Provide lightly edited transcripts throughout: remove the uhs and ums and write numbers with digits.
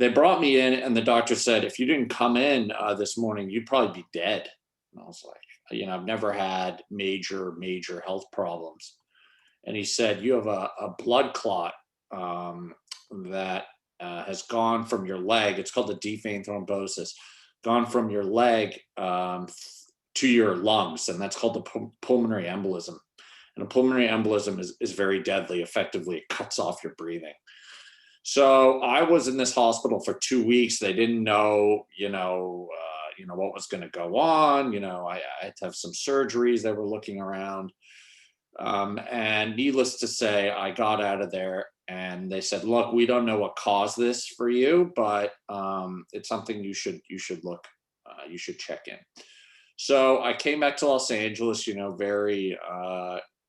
they brought me in, and the doctor said, if you didn't come in this morning, you'd probably be dead. And I was like, I've never had major health problems. And he said, you have a blood clot that has gone from your leg. It's called a deep vein thrombosis, gone from your leg to your lungs, and that's called the pulmonary embolism. And a pulmonary embolism is very deadly. Effectively, it cuts off your breathing. So I was in this hospital for 2 weeks. They didn't know, what was going to go on. I had to have some surgeries. They were looking around. And needless to say, I got out of there and they said, look, we don't know what caused this for you, but it's something you should look, you should check in. So I came back to Los Angeles, very,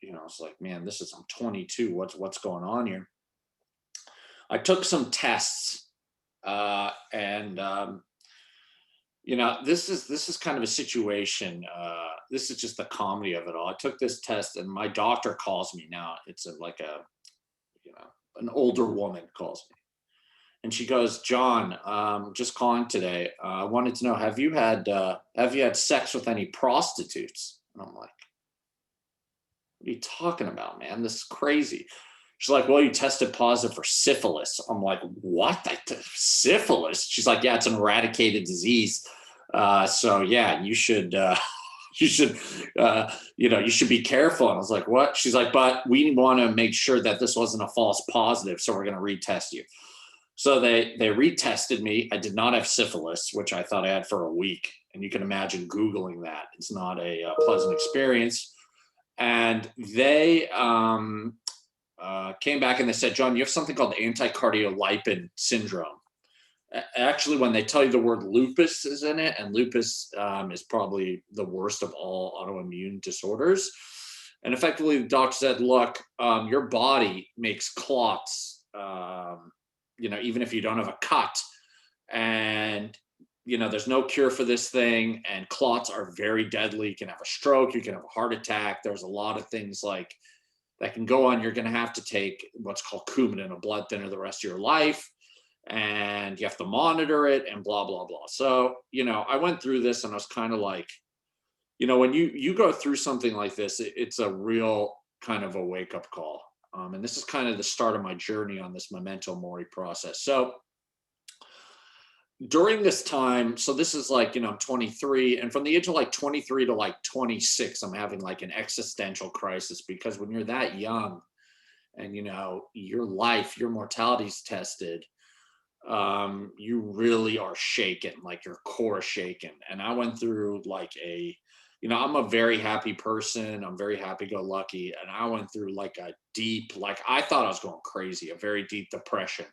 it's like, man, I'm 22. What's going on here? I took some tests and this is kind of a situation. This is just the comedy of it all. I took this test, and my doctor calls me now. It's an older woman calls me, and she goes, "John, just calling today. I wanted to know, have you had sex with any prostitutes?" And I'm like, "What are you talking about, man? This is crazy." She's like, "Well, you tested positive for syphilis." I'm like, "What? Syphilis?" She's like, "Yeah, it's an eradicated disease. So yeah, you should you should be careful." And I was like, "What?" She's like, "But we want to make sure that this wasn't a false positive, so we're going to retest you." So they retested me. I did not have syphilis, which I thought I had for a week. And you can imagine Googling that. It's not a pleasant experience. And they came back and they said, "John, you have something called anticardiolipin syndrome." Actually, when they tell you the word lupus is in it, and lupus is probably the worst of all autoimmune disorders. And effectively, the doctor said, "Look, your body makes clots, even if you don't have a cut. And, there's no cure for this thing. And clots are very deadly. You can have a stroke, you can have a heart attack. There's a lot of things like that can go on. You're going to have to take what's called Coumadin, a blood thinner, the rest of your life. And you have to monitor it and blah, blah, blah." So, I went through this and I was kind of like, when you go through something like this, it's a real kind of a wake up call. And this is kind of the start of my journey on this Memento Mori process. So during this time, so this is like, I'm 23, and from the age of like 23 to like 26, I'm having like an existential crisis, because when you're that young and, your life, your mortality's tested, you really are shaken, like your core is shaken. And I went through like I'm a very happy person. I'm very happy-go-lucky. And I went through like a deep, like I thought I was going crazy, a very deep depression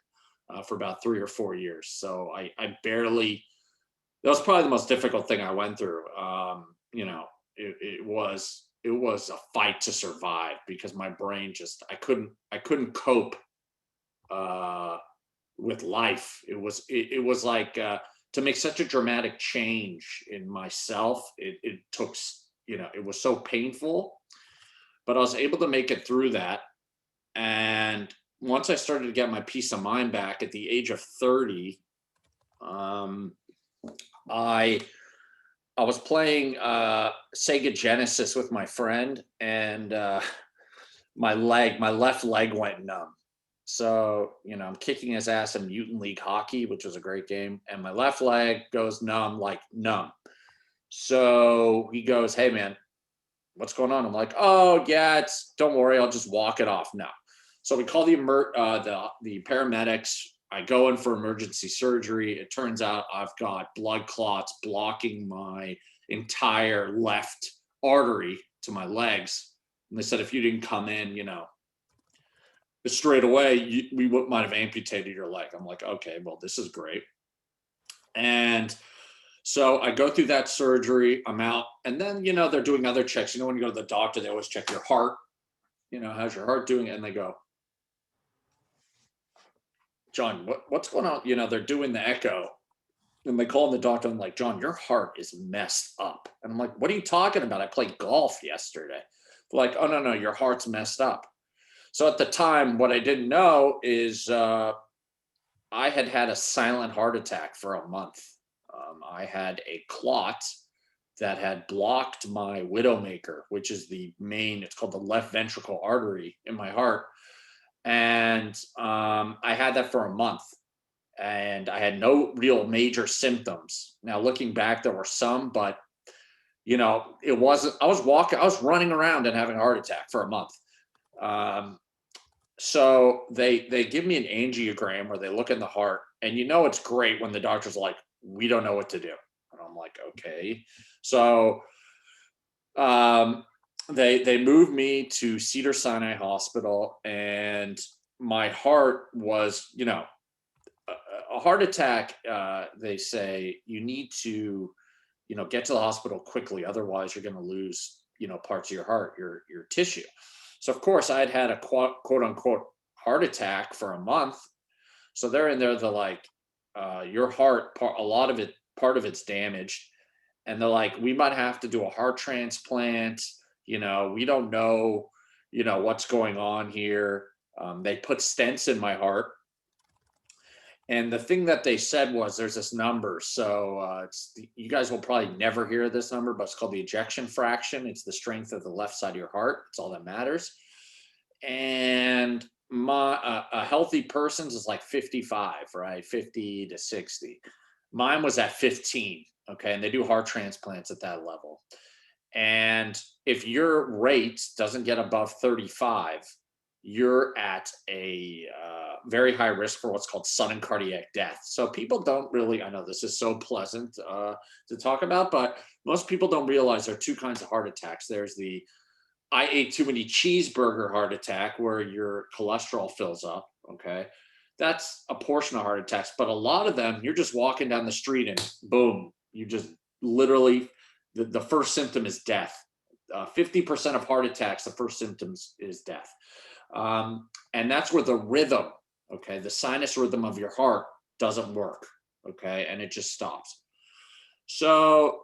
for about 3 or 4 years. So I barely, that was probably the most difficult thing I went through. It was a fight to survive, because my brain just, I couldn't cope with life. It was like, to make such a dramatic change in myself, it took, it was so painful, but I was able to make it through that. And once I started to get my peace of mind back at the age of 30, I was playing Sega Genesis with my friend, and my left leg went numb. So, I'm kicking his ass in Mutant League Hockey, which was a great game, and my left leg goes numb. So he goes, "Hey man, what's going on?" I'm like, "Oh yeah, don't worry, I'll just walk it off." No. So we call the paramedics. I go in for emergency surgery. It turns out I've got blood clots blocking my entire left artery to my legs. And they said, if you didn't come in, straight away, we might have amputated your leg. I'm like, okay, well, this is great. And so I go through that surgery. I'm out. And then, they're doing other checks. When you go to the doctor, they always check your heart. How's your heart doing? And they go, "John, what's going on?" They're doing the echo. And they call the doctor and like, "John, your heart is messed up." And I'm like, "What are you talking about? I played golf yesterday." They're like, "Oh, no, your heart's messed up." So at the time, what I didn't know is I had had a silent heart attack for a month. I had a clot that had blocked my widowmaker, which is the main, it's called the left ventricle artery in my heart. And I had that for a month and I had no real major symptoms. Now, looking back, there were some, but it wasn't, I was running around and having a heart attack for a month. Um, so they give me an angiogram where they look in the heart, and it's great when the doctor's like, we don't know what to do. And I'm like, okay. So um, they moved me to Cedar Sinai Hospital, and my heart was, a heart attack. They say you need to, get to the hospital quickly, otherwise you're going to lose, parts of your heart, your tissue. So of course I had had a quote unquote heart attack for a month. So they're in there, they're like, your heart, a lot of it, part of it's damaged. And they're like, we might have to do a heart transplant. We don't know, what's going on here. They put stents in my heart. And the thing that they said was there's this number. So you guys will probably never hear this number, but it's called the ejection fraction. It's the strength of the left side of your heart. It's all that matters. And a healthy person's is like 55, right? 50 to 60. Mine was at 15. Okay. And they do heart transplants at that level. And if your rate doesn't get above 35, you're at a very high risk for what's called sudden cardiac death. So people don't really, I know this is so pleasant to talk about, but most people don't realize there are two kinds of heart attacks. There's the I ate too many cheeseburger heart attack where your cholesterol fills up. Okay. That's a portion of heart attacks, but a lot of them, you're just walking down the street and boom, you just literally, the first symptom is death. 50% of heart attacks, the first symptoms is death. And that's where the rhythm, okay, the sinus rhythm of your heart doesn't work, okay, and it just stops. So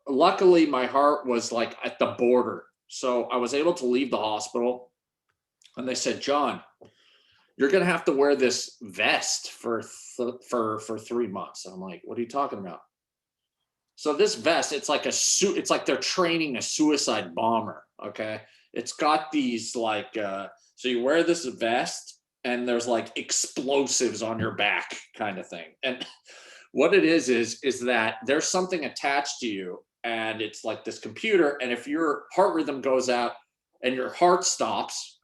luckily my heart was like at the border. So I was able to leave the hospital, and they said, John, you're going to have to wear this vest for 3 months. And I'm like, what are you talking about? So this vest, it's like a suit. It's like they're training a suicide bomber. Okay. It's got these like, so you wear this vest and there's like explosives on your back kind of thing. And what it is that there's something attached to you, and it's like this computer. And if your heart rhythm goes out and your heart stops,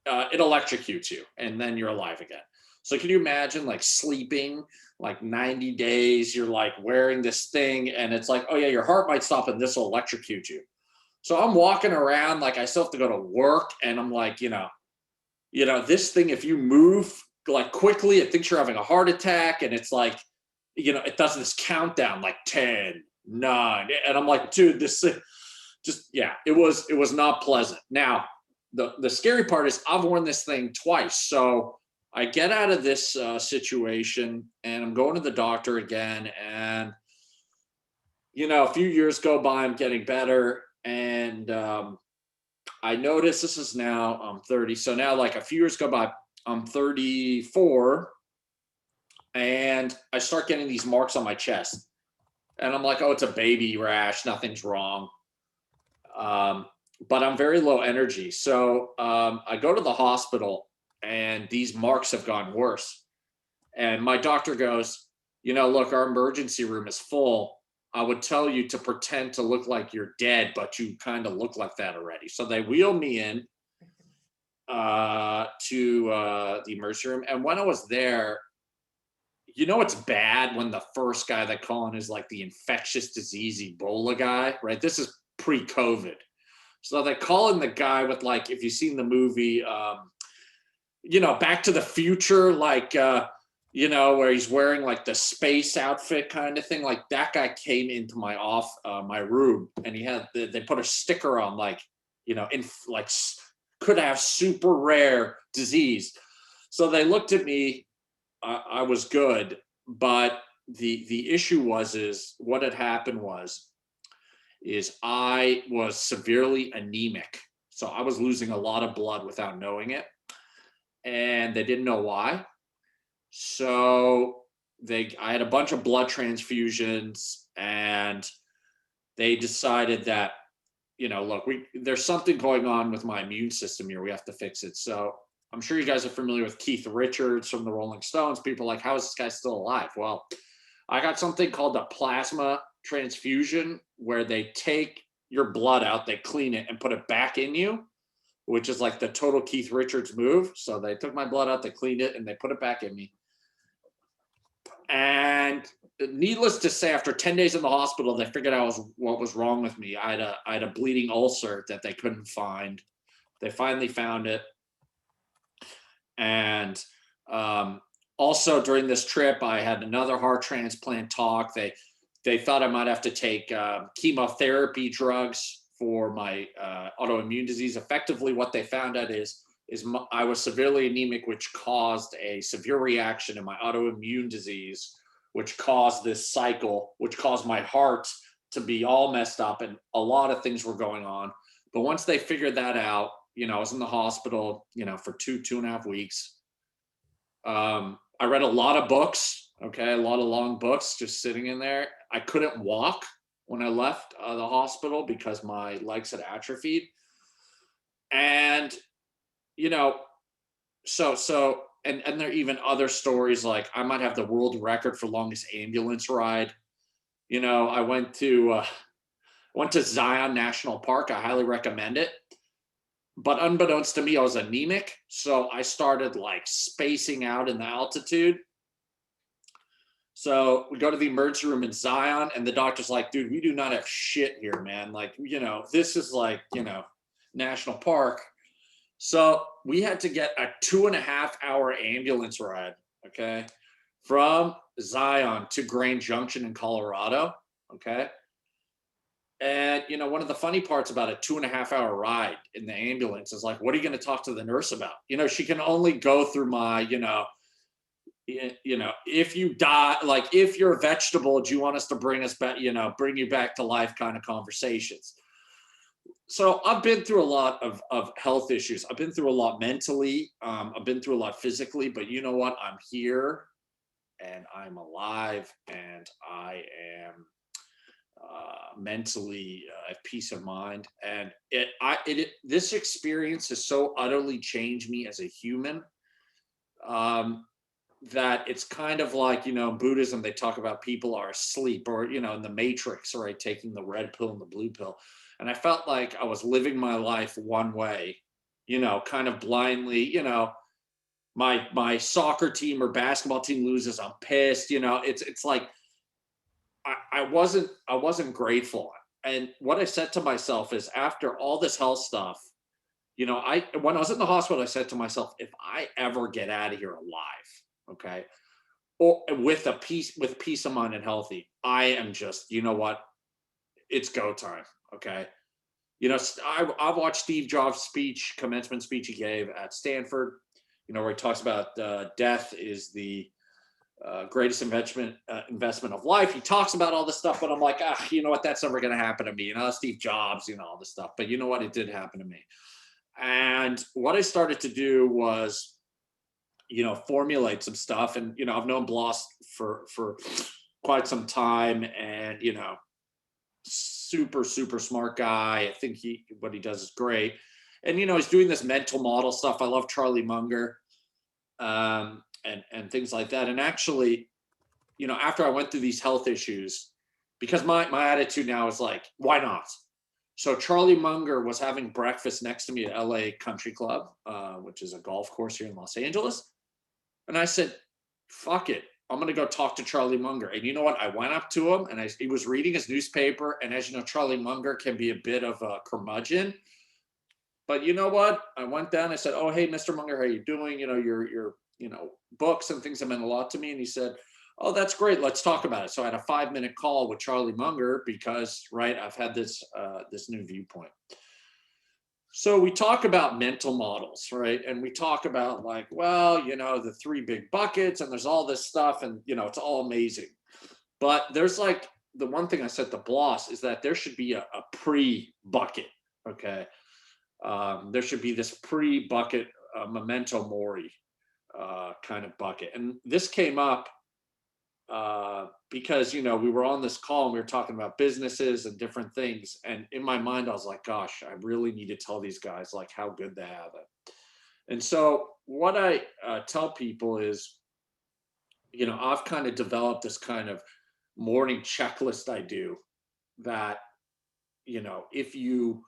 it electrocutes you and then you're alive again. So can you imagine like sleeping like 90 days, you're like wearing this thing and it's like, oh yeah, your heart might stop and this will electrocute you. So I'm walking around like I still have to go to work, and I'm like, this thing, if you move like quickly, it thinks you're having a heart attack, and it's like, it does this countdown like 10, 9, and I'm like, dude, this just, yeah, it was not pleasant. Now, the scary part is I've worn this thing twice. So I get out of this situation and I'm going to the doctor again. And, a few years go by, I'm getting better. And I notice this is now I'm 30. So now like a few years go by, I'm 34. And I start getting these marks on my chest. And I'm like, oh, it's a baby rash. Nothing's wrong. But I'm very low energy. So I go to the hospital and these marks have gotten worse. And my doctor goes, look, our emergency room is full. I would tell you to pretend to look like you're dead, but you kind of look like that already. So they wheel me in to the emergency room. And when I was there, it's bad when the first guy they call in is like the infectious disease Ebola guy, right? This is pre-COVID. So they call in the guy with like, if you've seen the movie, Back to the Future, like, where he's wearing like the space outfit kind of thing. Like that guy came into my room, and they put a sticker on like, could have super rare disease. So they looked at me. I was good, but the issue is what had happened is I was severely anemic. So I was losing a lot of blood without knowing it, and they didn't know why. So I had a bunch of blood transfusions, and they decided that, look, there's something going on with my immune system here. We have to fix it. So I'm sure you guys are familiar with Keith Richards from the Rolling Stones. People are like, how is this guy still alive? Well, I got something called a plasma transfusion, where they take your blood out, they clean it and put it back in you, which is like the total Keith Richards move. So they took my blood out, they cleaned it, and they put it back in me. And needless to say, after 10 days in the hospital, they figured out what was wrong with me. I had a bleeding ulcer that they couldn't find. They finally found it. And also during this trip, I had another heart transplant talk. They thought I might have to take chemotherapy drugs for my autoimmune disease. Effectively, what they found out is I was severely anemic, which caused a severe reaction in my autoimmune disease, which caused this cycle, which caused my heart to be all messed up, and a lot of things were going on. But once they figured that out, I was in the hospital, for 2.5 weeks. I read a lot of books, okay, a lot of long books just sitting in there. I couldn't walk when I left the hospital because my legs had atrophied. And, and there are even other stories, like I might have the world record for longest ambulance ride. I went to Zion National Park. I highly recommend it. But unbeknownst to me, I was anemic. So I started like spacing out in the altitude. So we go to the emergency room in Zion, and the doctor's like, dude, we do not have shit here, man. Like, this is like, national park. So we had to get a 2.5 hour ambulance ride, okay, from Zion to Grand Junction in Colorado, okay. And, one of the funny parts about a 2.5 hour ride in the ambulance is like, what are you going to talk to the nurse about? She can only go through my, if you die, like if you're a vegetable, do you want us to bring us back, bring you back to life kind of conversations. So I've been through a lot of health issues. I've been through a lot mentally. I've been through a lot physically, but you know what? I'm here and I'm alive, and I am mentally at peace of mind. And this experience has so utterly changed me as a human, that it's kind of like, in Buddhism, they talk about people are asleep, or, in the Matrix, right? Taking the red pill and the blue pill. And I felt like I was living my life one way, kind of blindly, my soccer team or basketball team loses, I'm pissed, it's like, I wasn't grateful. And what I said to myself is, after all this health stuff, when I was in the hospital, I said to myself, if I ever get out of here alive, okay, or with peace of mind and healthy, I am just, it's go time, okay. I watched Steve Jobs' commencement speech he gave at Stanford, where he talks about death is the greatest investment of life. He talks about all this stuff, but I'm like, you know what? That's never going to happen to me. Steve Jobs, all this stuff. But you know what? It did happen to me. And what I started to do was, formulate some stuff. And, I've known Bloss for quite some time, and, super, super smart guy. I think what he does is great. And, he's doing this mental model stuff. I love Charlie Munger. And things like that. And actually, after I went through these health issues, because my attitude now is like, why not? So Charlie Munger was having breakfast next to me at LA Country Club, which is a golf course here in Los Angeles. And I said, fuck it. I'm going to go talk to Charlie Munger. And you know what? I went up to him, and he was reading his newspaper. And as you know, Charlie Munger can be a bit of a curmudgeon. But you know what? I went down, I said, oh, hey, Mr. Munger, how are you doing? Your books and things have meant a lot to me. And he said, oh, that's great. Let's talk about it. So I had a 5-minute call with Charlie Munger because, right, I've had this new viewpoint. So we talk about mental models, right? And we talk about like, well, the 3 big buckets, and there's all this stuff, and, it's all amazing. But there's like, the one thing I said to Bloss is that there should be a pre-bucket, okay? There should be this pre-bucket Memento Mori. kind of bucket. And this came up because, you know, we were on this call and we were talking about businesses and different things. And in my mind, I was like, gosh, I really need to tell these guys like how good they have it. And so what I tell people is, you know, I've kind of developed this kind of morning checklist I do that, you know, if you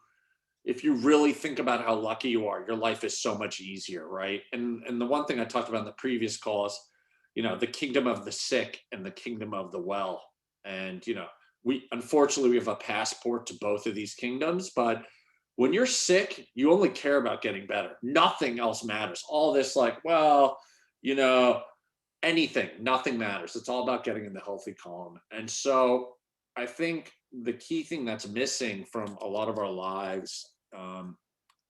really think about how lucky you are, your life is so much easier, right? And the one thing I talked about in the previous call is, you know, the kingdom of the sick and the kingdom of the well. And, you know, we unfortunately we have a passport to both of these kingdoms, but when you're sick, you only care about getting better. Nothing else matters. All this like, well, you know, anything, nothing matters. It's all about getting in the healthy column. And so I think the key thing that's missing from a lot of our lives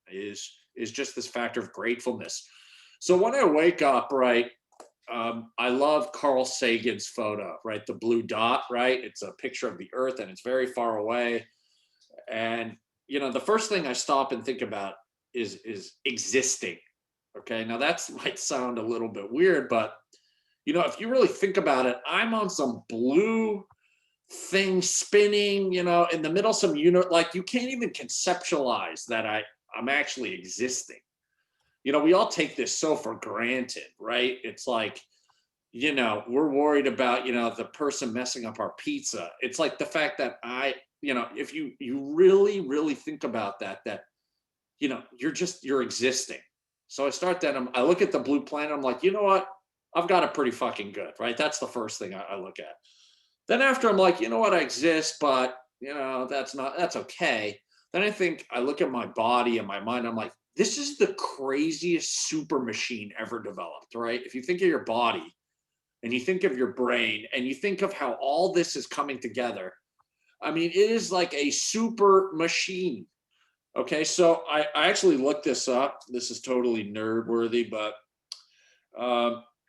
is just this factor of gratefulness. So when I wake up, right, I love Carl Sagan's photo, right? The blue dot, right? It's a picture of the Earth and it's very far away. And you know, the first thing I stop and think about is existing. Okay, now that's might sound a little bit weird, but you know, if you really think about it, I'm on some blue thing spinning, you know, in the middle of some unit, like you can't even conceptualize that I'm actually existing. You know, we all take this so for granted, right? It's like, you know, we're worried about, you know, the person messing up our pizza. It's like the fact that you know, if you really think about that, you know, you're existing. So I start that, I look at the blue planet, I'm like, you know what? I've got it pretty fucking good, right? That's the first thing I look at. Then after I'm like, you know what, I exist, but you know, that's okay. Then I look at my body and my mind, I'm like, this is the craziest super machine ever developed, right? If you think of your body and you think of your brain and you think of how all this is coming together, I mean, it is like a super machine. Okay, so I actually looked this up. This is totally nerd worthy, but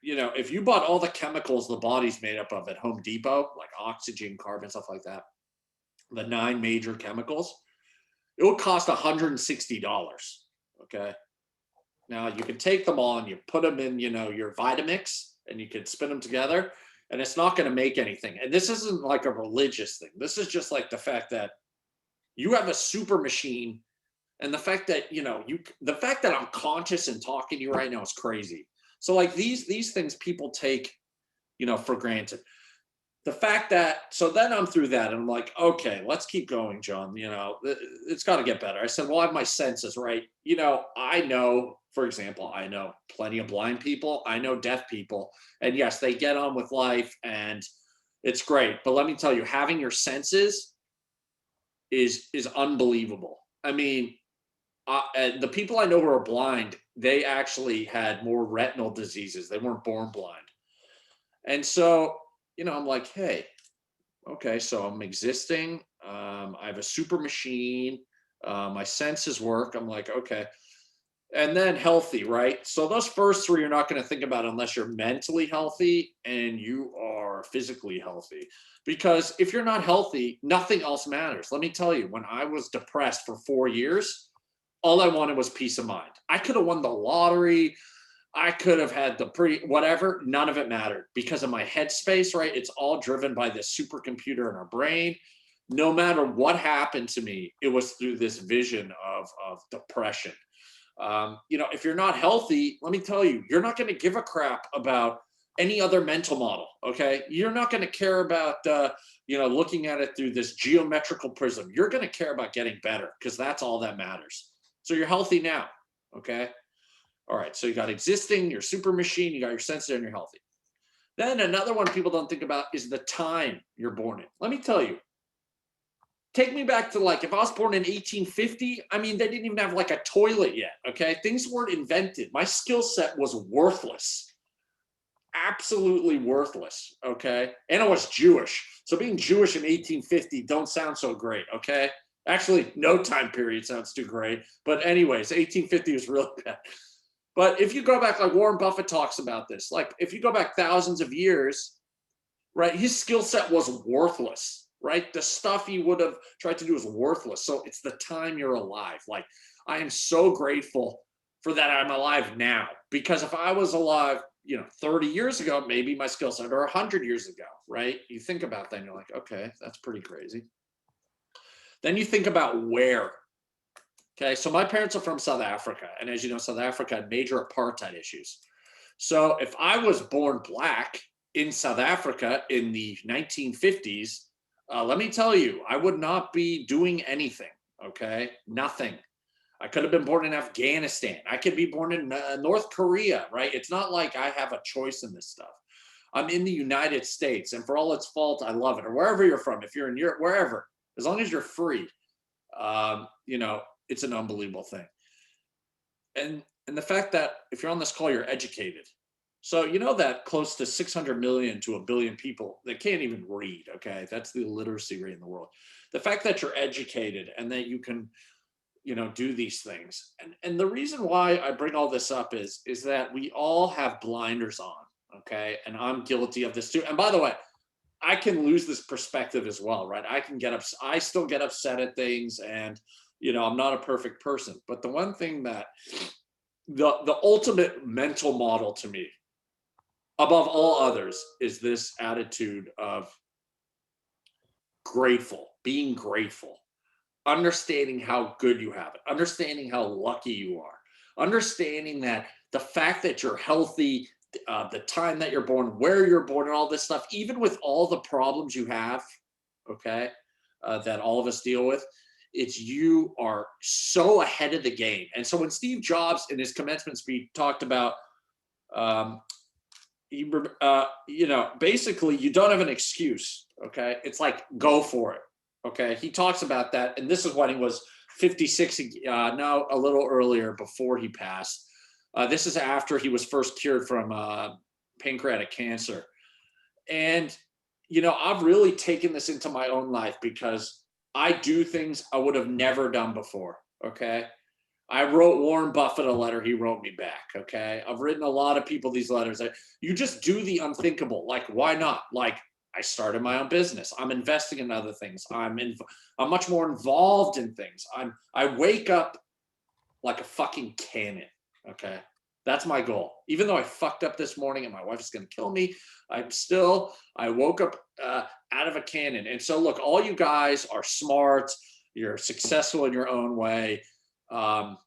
you know, if you bought all the chemicals the body's made up of at Home Depot, like oxygen, carbon, stuff like that, the 9 major chemicals, it would cost $160. Okay. Now you can take them all and you put them in, you know, your Vitamix and you can spin them together and it's not going to make anything. And this isn't like a religious thing. This is just like the fact that you have a super machine and the fact that, you know, the fact that I'm conscious and talking to you right now is crazy. So like these things people take, you know, for granted. The fact that, so then I'm through that and I'm like, okay, let's keep going, John. You know, it's got to get better. I said, well, I have my senses, right? You know, I know, for example, I know plenty of blind people. I know deaf people. And yes, they get on with life and it's great. But let me tell you, having your senses is unbelievable. I mean, the people I know who are blind, they actually had more retinal diseases. They weren't born blind. And so, you know, I'm like, hey, okay, so I'm existing. I have a super machine. My senses work. I'm like, okay. And then healthy, right? So those first 3 you're not going to think about unless you're mentally healthy and you are physically healthy. Because if you're not healthy, nothing else matters. Let me tell you, when I was depressed for 4 years, all I wanted was peace of mind. I could have won the lottery. I could have had the whatever. None of it mattered because of my headspace, right? It's all driven by this supercomputer in our brain. No matter what happened to me, it was through this vision of depression. You know, if you're not healthy, let me tell you, you're not going to give a crap about any other mental model. Okay. You're not going to care about, you know, looking at it through this geometrical prism. You're going to care about getting better because that's all that matters. So you're healthy now. Okay. All right. So you got existing, your super machine, you got your senses, and you're healthy. Then another one people don't think about is the time you're born in. Let me tell you, take me back to like if I was born in 1850, I mean, they didn't even have like a toilet yet. Okay. Things weren't invented. My skill set was worthless, absolutely worthless. Okay. And I was Jewish. So being Jewish in 1850 don't sound so great. Okay. Actually, no time period sounds too great. But anyways, 1850 was really bad. But if you go back, like Warren Buffett talks about this, like if you go back thousands of years, right, his skill set was worthless, right? The stuff he would have tried to do is worthless. So it's the time you're alive. Like I am so grateful for that I'm alive now. Because if I was alive, 30 years ago, maybe my skill set, or 100 years ago, right? You think about that and you're like, okay, that's pretty crazy. Then you think about where. Okay, so my parents are from South Africa. And as you know, South Africa had major apartheid issues. So if I was born black in South Africa in the 1950s, let me tell you, I would not be doing anything. Okay, nothing. I could have been born in Afghanistan. I could be born in North Korea, right? It's not like I have a choice in this stuff. I'm in the United States, and for all its faults, I love it. Or wherever you're from, if you're in Europe, wherever, as long as you're free, it's an unbelievable thing. And the fact that if you're on this call, you're educated. So you know that close to 600 million to 1 billion people that can't even read, okay? That's the illiteracy rate in the world. The fact that you're educated and that you can, do these things. And the reason why I bring all this up is that we all have blinders on, okay? And I'm guilty of this too. And by the way, I can lose this perspective as well, right? I still get upset at things, and I'm not a perfect person. But the one thing that the ultimate mental model to me, above all others, is this attitude of being grateful, understanding how good you have it, understanding how lucky you are, understanding that the fact that you're healthy, the time that you're born, where you're born, and all this stuff, even with all the problems you have, okay, that all of us deal with, you are so ahead of the game. And so when Steve Jobs in his commencement speech talked about, basically you don't have an excuse, okay? It's like, go for it, okay? He talks about that, and this is when he was 56, no, a little earlier, before he passed. This is after he was first cured from pancreatic cancer. And, I've really taken this into my own life because I do things I would have never done before, okay? I wrote Warren Buffett a letter, he wrote me back, okay? I've written a lot of people these letters. You just do the unthinkable. Like, why not? Like, I started my own business. I'm investing in other things. I'm much more involved in things. I wake up like a fucking cannon, okay? That's my goal. Even though I fucked up this morning and my wife is going to kill me, I woke up out of a cannon. And so look, all you guys are smart. You're successful in your own way. And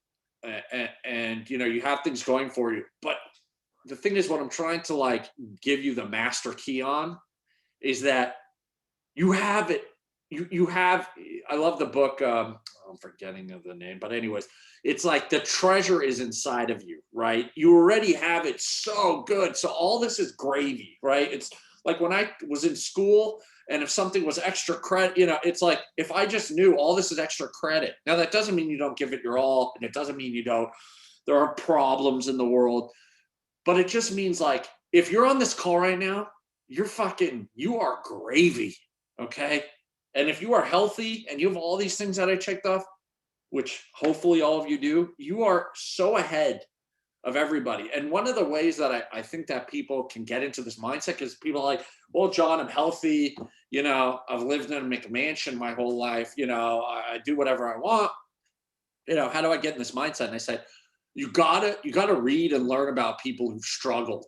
you have things going for you. But the thing is, what I'm trying to give you the master key on is that you have it. You have, I love the book, I'm forgetting of the name, but anyways, it's like the treasure is inside of you, right? You already have it so good. So all this is gravy, right? It's like when I was in school, and if something was extra credit, it's like, if I just knew all this is extra credit. Now that doesn't mean you don't give it your all, and it doesn't mean there are problems in the world, but it just means if you're on this call right now, you are gravy, okay? And if you are healthy and you have all these things that I checked off, which hopefully all of you do, you are so ahead of everybody. And one of the ways that I think that people can get into this mindset is people are like, well, John, I'm healthy. I've lived in a McMansion my whole life. I do whatever I want. How do I get in this mindset? And I said, you gotta read and learn about people who've struggled.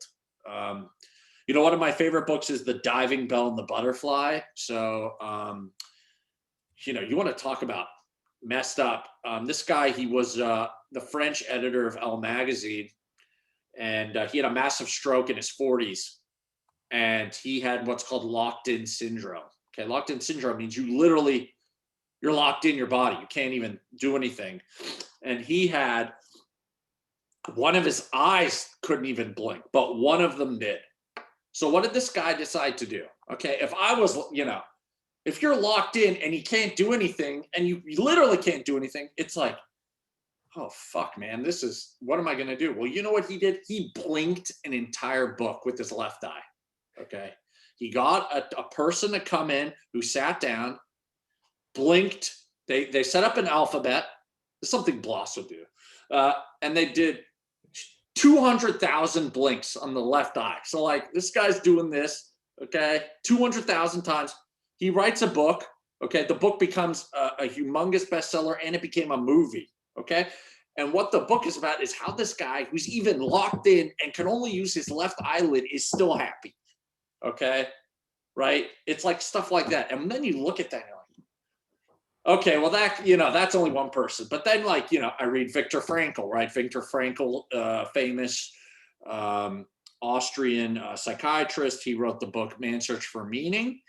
One of my favorite books is The Diving Bell and the Butterfly. So, you want to talk about messed up. This guy, he was the French editor of Elle magazine, and he had a massive stroke in his 40s, and he had what's called locked-in syndrome. Okay, locked-in syndrome means you're locked in your body. You can't even do anything. And he had one of his eyes couldn't even blink, but one of them did. So what did this guy decide to do? Okay, if I was, if you're locked in and you can't do anything, and you literally can't do anything, it's like, oh, fuck, man, what am I going to do? Well, you know what he did? He blinked an entire book with his left eye, okay? He got a person to come in who sat down, blinked. They set up an alphabet. It's something Bloss would do. And they did 200,000 blinks on the left eye. So this guy's doing this, okay, 200,000 times. He writes a book, okay? The book becomes a humongous bestseller, and it became a movie, okay? And what the book is about is how this guy who's even locked in and can only use his left eyelid is still happy. Okay. Right. It's like stuff like that. And then you look at that and you're like, okay, well, that, that's only one person. But then, like, I read Viktor Frankl, right? Viktor Frankl, famous Austrian psychiatrist. He wrote the book Man's Search for Meaning.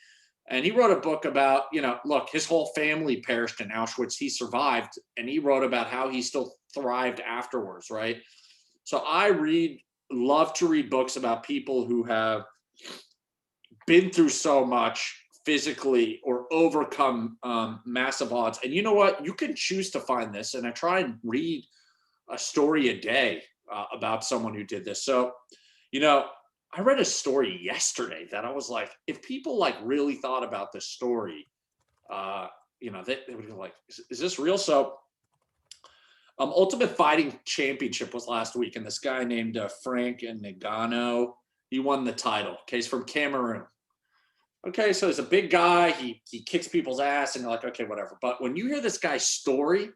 And he wrote a book about, look, his whole family perished in Auschwitz. He survived, and he wrote about how he still thrived afterwards, right? So I love to read books about people who have been through so much physically or overcome massive odds. And you know what? You can choose to find this. And I try and read a story a day about someone who did this. So, I read a story yesterday that I was like, if people like really thought about this story, they would be like, is this real? So Ultimate Fighting Championship was last week, and this guy named Frank Ngannou, he won the title. Okay, he's from Cameroon. Okay, so he's a big guy. He kicks people's ass, and you're like, okay, whatever. But when you hear this guy's story,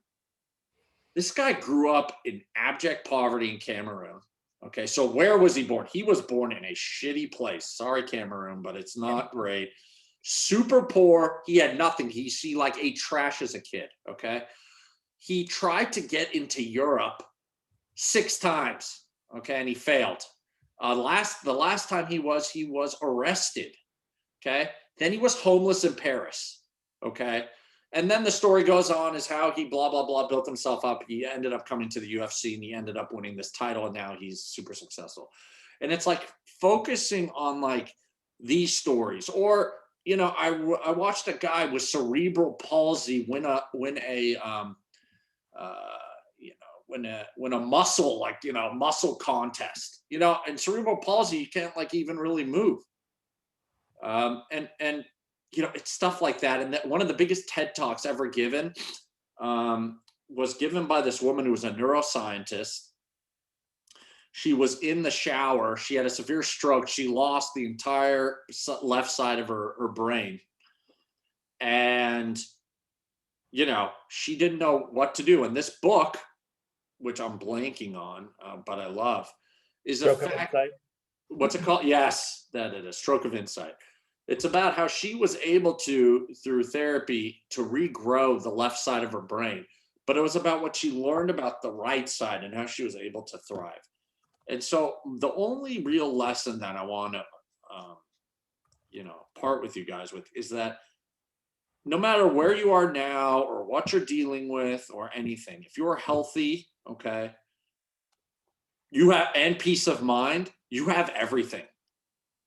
this guy grew up in abject poverty in Cameroon. Okay, so where was he born? He was born in a shitty place. Sorry, Cameroon, but it's not great. Super poor. He had nothing. He like ate trash as a kid. Okay, he tried to get into Europe 6 times. Okay, and he failed. The last time he was arrested. Okay, then he was homeless in Paris. Okay. And then the story goes on is how he blah, blah, blah, built himself up. He ended up coming to the UFC and he ended up winning this title. And now he's super successful. And it's like focusing on like these stories. Or, I watched a guy with cerebral palsy win a muscle, like, muscle contest, and cerebral palsy, you can't like even really move. And it's stuff like that. And that one of the biggest TED Talks ever given was given by this woman who was a neuroscientist. She was in the shower. She had a severe stroke. She lost the entire left side of her brain. And, she didn't know what to do. And this book, which I'm blanking on, but I love, is a fact. What's it called? Yes, that it is. Stroke of Insight. It's about how she was able to, through therapy, to regrow the left side of her brain. But it was about what she learned about the right side and how she was able to thrive. And so the only real lesson that I want to, part with you guys with is that no matter where you are now or what you're dealing with or anything, if you're healthy, okay, and peace of mind, you have everything.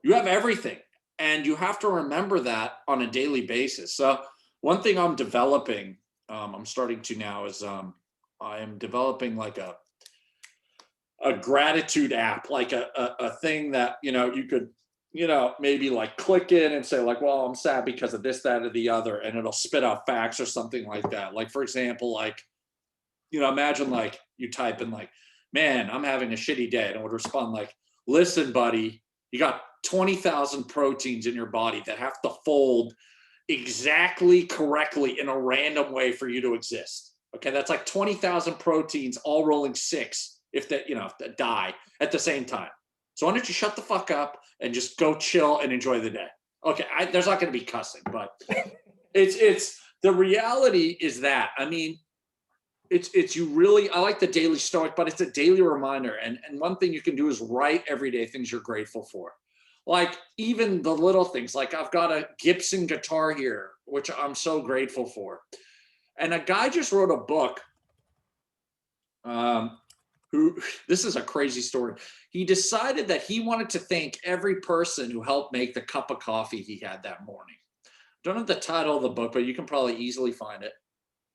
You have everything. And you have to remember that on a daily basis. So one thing I'm developing, I'm starting to now is I am developing like a gratitude app, like a thing that, you could, maybe like click in and say like, well, I'm sad because of this, that, or the other. And it'll spit out facts or something like that. Like, for example, like, imagine like you type in like, man, I'm having a shitty day. And it would respond like, listen, buddy, you got 20,000 proteins in your body that have to fold exactly correctly in a random way for you to exist. Okay, that's like 20,000 proteins all rolling 6 if that die at the same time. So why don't you shut the fuck up and just go chill and enjoy the day? Okay, there's not going to be cussing, but it's the reality is that, I mean, it's you really, I like the daily stoic, but it's a daily reminder. And one thing you can do is write every day things you're grateful for. Like even the little things, like I've got a Gibson guitar here, which I'm so grateful for. And a guy just wrote a book this is a crazy story. He decided that he wanted to thank every person who helped make the cup of coffee he had that morning. Don't know the title of the book, but you can probably easily find it.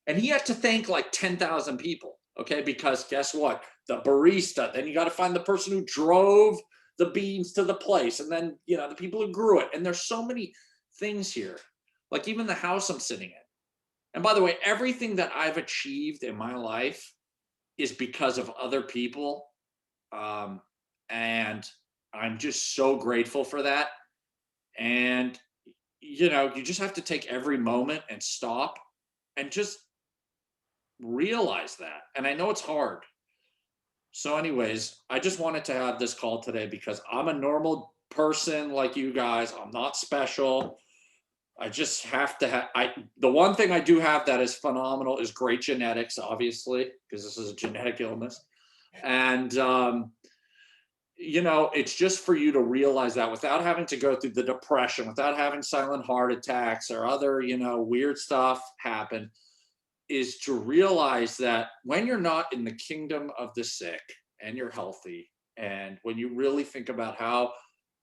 And he had to thank like 10,000 people, okay? Because guess what? The barista, then you got to find the person who drove the beans to the place, and then, the people who grew it. And there's so many things here, like even the house I'm sitting in. And by the way, everything that I've achieved in my life is because of other people. And I'm just so grateful for that. And, you just have to take every moment and stop and just realize that. And I know it's hard. So anyways, I just wanted to have this call today because I'm a normal person like you guys. I'm not special. I just have to have, the one thing I do have that is phenomenal is great genetics, obviously, because this is a genetic illness. And, it's just for you to realize that without having to go through the depression, without having silent heart attacks or other, weird stuff happen, is to realize that when you're not in the kingdom of the sick and you're healthy, and when you really think about how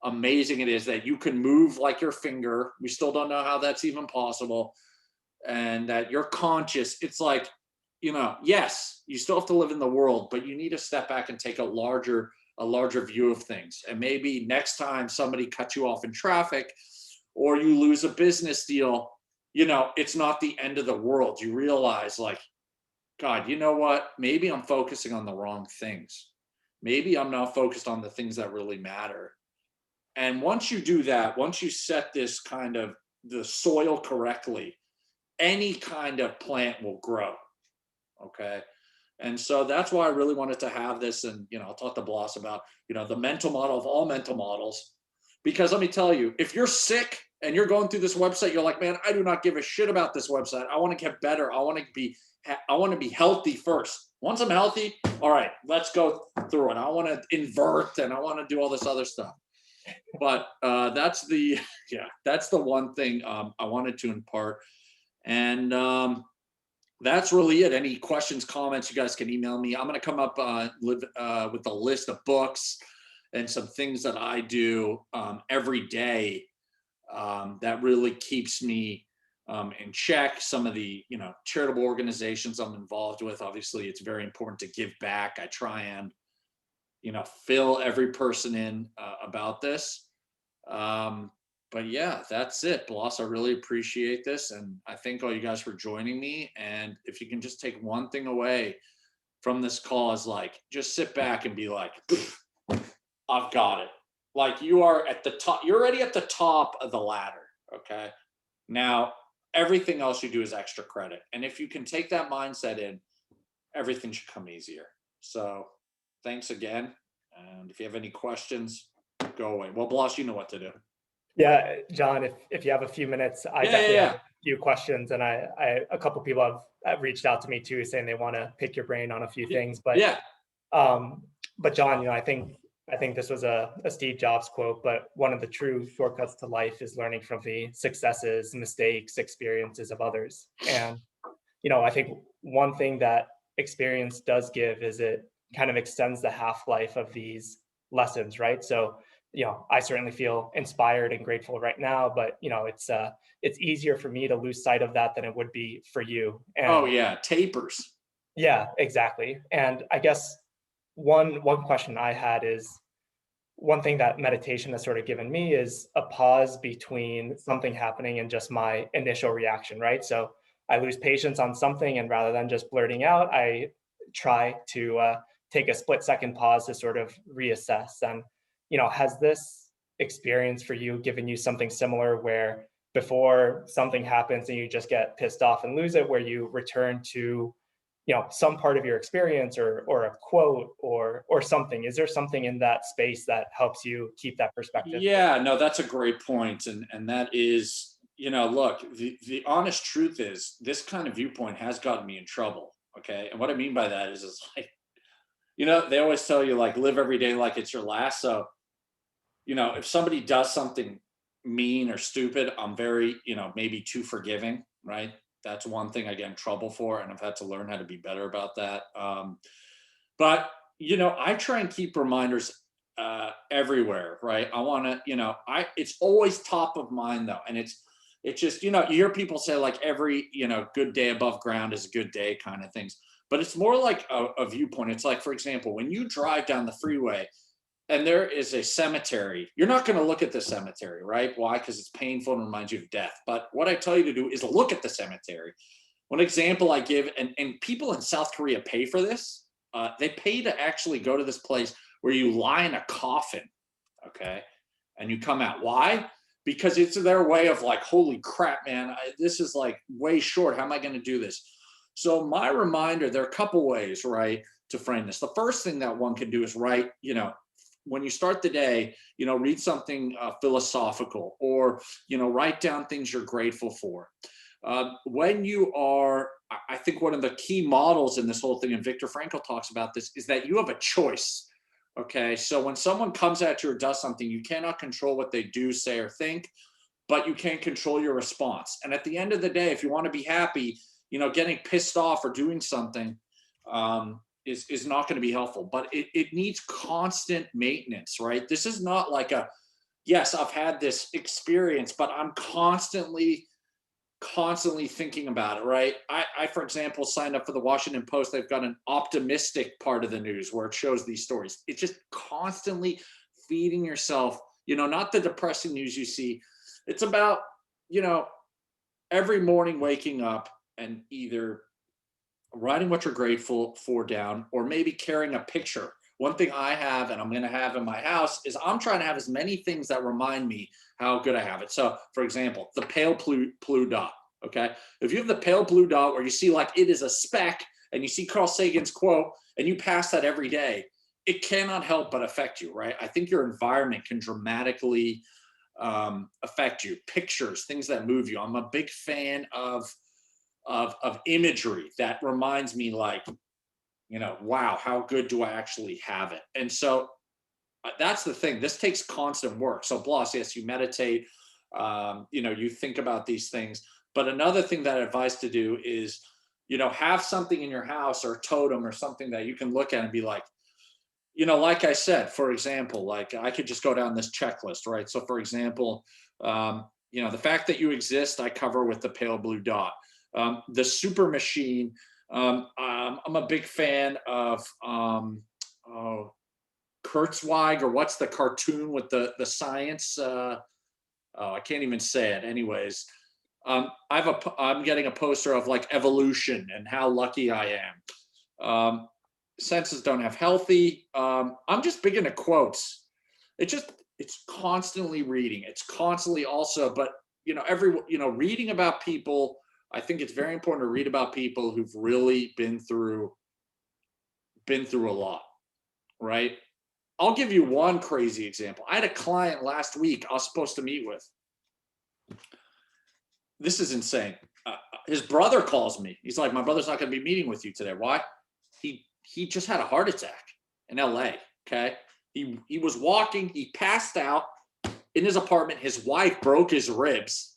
amazing it is that you can move like your finger, we still don't know how that's even possible, and that you're conscious, it's like, yes, you still have to live in the world, but you need to step back and take a larger view of things. And maybe next time somebody cuts you off in traffic or you lose a business deal, it's not the end of the world. You realize, like, God, you know what? Maybe I'm focusing on the wrong things. Maybe I'm not focused on the things that really matter. And once you do that, once you set this kind of the soil correctly, any kind of plant will grow. Okay. And so that's why I really wanted to have this. And, I'll talk to Bloss about, the mental model of all mental models. Because let me tell you, if you're sick and you're going through this website, you're like, man, I do not give a shit about this website. I want to get better. I want to be healthy first. Once I'm healthy, all right, let's go through it. I want to invert and I want to do all this other stuff. But that's the one thing I wanted to impart. And that's really it. Any questions, comments, you guys can email me. I'm going to come up with a list of books and some things that I do every day that really keeps me in check. Some of the, charitable organizations I'm involved with, obviously it's very important to give back. I try and, fill every person in about this. But yeah, that's it, Bloss. I really appreciate this. And I thank all you guys for joining me. And if you can just take one thing away from this call is like, just sit back and be like, I've got it. Like you are at the top, you're already at the top of the ladder. Okay. Now, everything else you do is extra credit. And if you can take that mindset in, everything should come easier. So thanks again. And if you have any questions, go away. Well, Bloss, you know what to do. Yeah, John, if you have a few minutes, I definitely have a few questions, and a couple people have reached out to me too, saying they want to pick your brain on a few things. But but John, I think this was a Steve Jobs quote, but one of the true shortcuts to life is learning from the successes, mistakes, experiences of others. And I think one thing that experience does give is it kind of extends the half-life of these lessons, right? So I certainly feel inspired and grateful right now, but it's easier for me to lose sight of that than it would be for you. And tapers. Yeah, exactly. And I guess one question I had is, one thing that meditation has sort of given me is a pause between something happening and just my initial reaction, right? So I lose patience on something, and rather than just blurting out, I try to take a split-second pause to sort of reassess. And has this experience for you given you something similar, where before something happens and you just get pissed off and lose it, where you return to some part of your experience or a quote or something? Is there something in that space that helps you keep that perspective? Yeah, no, that's a great point. And that is, look, the honest truth is this kind of viewpoint has gotten me in trouble. Okay. And what I mean by that is it's like, they always tell you, like, live every day like it's your last. So, if somebody does something mean or stupid, I'm very, maybe too forgiving, right? That's one thing I get in trouble for, and I've had to learn how to be better about that. But I try and keep reminders everywhere, right? I want to, it's always top of mind though, and it's just, you hear people say like every good day above ground is a good day, kind of things. But it's more like a viewpoint. It's like, for example, when you drive down the freeway and there is a cemetery, you're not going to look at the cemetery, right? Why? Because it's painful and reminds you of death. But what I tell you to do is look at the cemetery. One example I give, and people in South Korea pay for this. They pay to actually go to this place where you lie in a coffin, okay? And you come out. Why? Because it's their way of like, holy crap, man, this is like way short. How am I going to do this? So my reminder, there are a couple ways, right, to frame this. The first thing that one can do is write, when you start the day, read something philosophical, or, write down things you're grateful for. When you are, I think one of the key models in this whole thing, and Viktor Frankl talks about this, is that you have a choice. Okay. So when someone comes at you or does something, you cannot control what they do, say, or think, but you can control your response. And at the end of the day, if you want to be happy, getting pissed off or doing something is not going to be helpful, but it needs constant maintenance, right? This is not like yes, I've had this experience, but I'm constantly thinking about it, right? I, for example, signed up for the Washington Post. They've got an optimistic part of the news where it shows these stories. It's just constantly feeding yourself, not the depressing news you see. It's about, every morning waking up and either writing what you're grateful for down, or maybe carrying a picture. One thing I have, and I'm going to have in my house, is I'm trying to have as many things that remind me how good I have it. So, for example, the pale blue dot. Okay. If you have the pale blue dot where you see like it is a speck, and you see Carl Sagan's quote, and you pass that every day, it cannot help but affect you, right? I think your environment can dramatically affect you. Pictures, things that move you. I'm a big fan of imagery that reminds me, like, wow, how good do I actually have it? And so that's the thing. This takes constant work. So, Bloss, yes, you meditate, you think about these things. But another thing that I advise to do is, have something in your house or totem or something that you can look at and be like, like I said, for example, like I could just go down this checklist, right? So, for example, the fact that you exist, I cover with the pale blue dot. The super machine. I'm a big fan of Kurzweig, or what's the cartoon with the science? I can't even say it. Anyways, I'm getting a poster of like evolution and how lucky I am. Senses don't have healthy. I'm just big into quotes. It's constantly reading. It's constantly also, but reading about people. I think it's very important to read about people who've really been through a lot, right? I'll give you one crazy example. I had a client last week I was supposed to meet with. This is insane. His brother calls me. He's like, my brother's not going to be meeting with you today. Why? He just had a heart attack in LA. Okay. He was walking. He passed out in his apartment. His wife broke his ribs.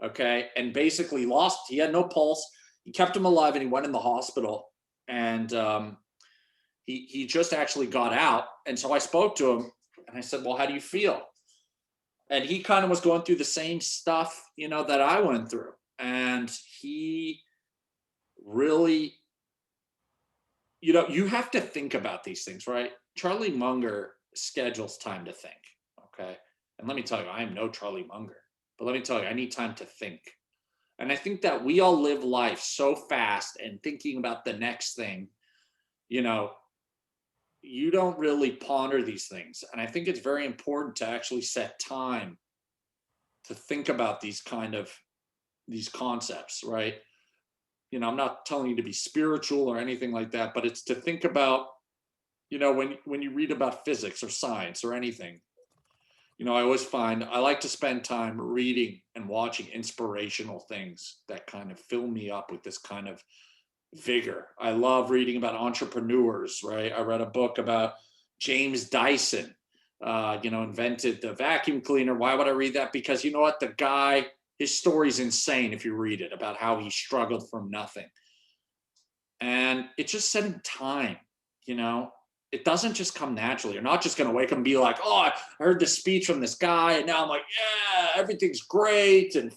Okay. And basically he had no pulse. He kept him alive, and he went in the hospital, and he just actually got out. And so I spoke to him, and I said, well, how do you feel? And he kind of was going through the same stuff, that I went through. And he really, you have to think about these things, right? Charlie Munger schedules time to think. Okay. And let me tell you, I am no Charlie Munger. But let me tell you, I need time to think. And I think that we all live life so fast and thinking about the next thing, you don't really ponder these things. And I think it's very important to actually set time to think about these concepts, right? I'm not telling you to be spiritual or anything like that, but it's to think about, when you read about physics or science or anything, I always find I like to spend time reading and watching inspirational things that kind of fill me up with this kind of vigor. I love reading about entrepreneurs, right? I read a book about James Dyson, invented the vacuum cleaner. Why would I read that? Because you know what? The guy, his story's insane if you read it, about how he struggled from nothing. And it's just setting time, It doesn't just come naturally. You're not just going to wake up and be like, oh, I heard this speech from this guy, and now I'm like, yeah, everything's great. And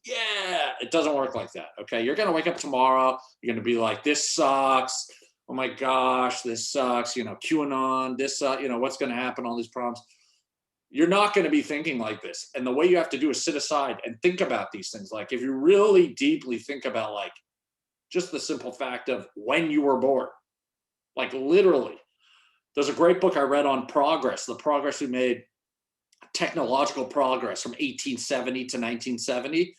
yeah, it doesn't work like that. Okay. You're going to wake up tomorrow. You're going to be like, this sucks. Oh my gosh, this sucks. QAnon, this, what's going to happen, all these problems. You're not going to be thinking like this. And the way you have to do is sit aside and think about these things. Like if you really deeply think about like just the simple fact of when you were born, like literally. There's a great book I read on progress, the progress we made, technological progress from 1870 to 1970.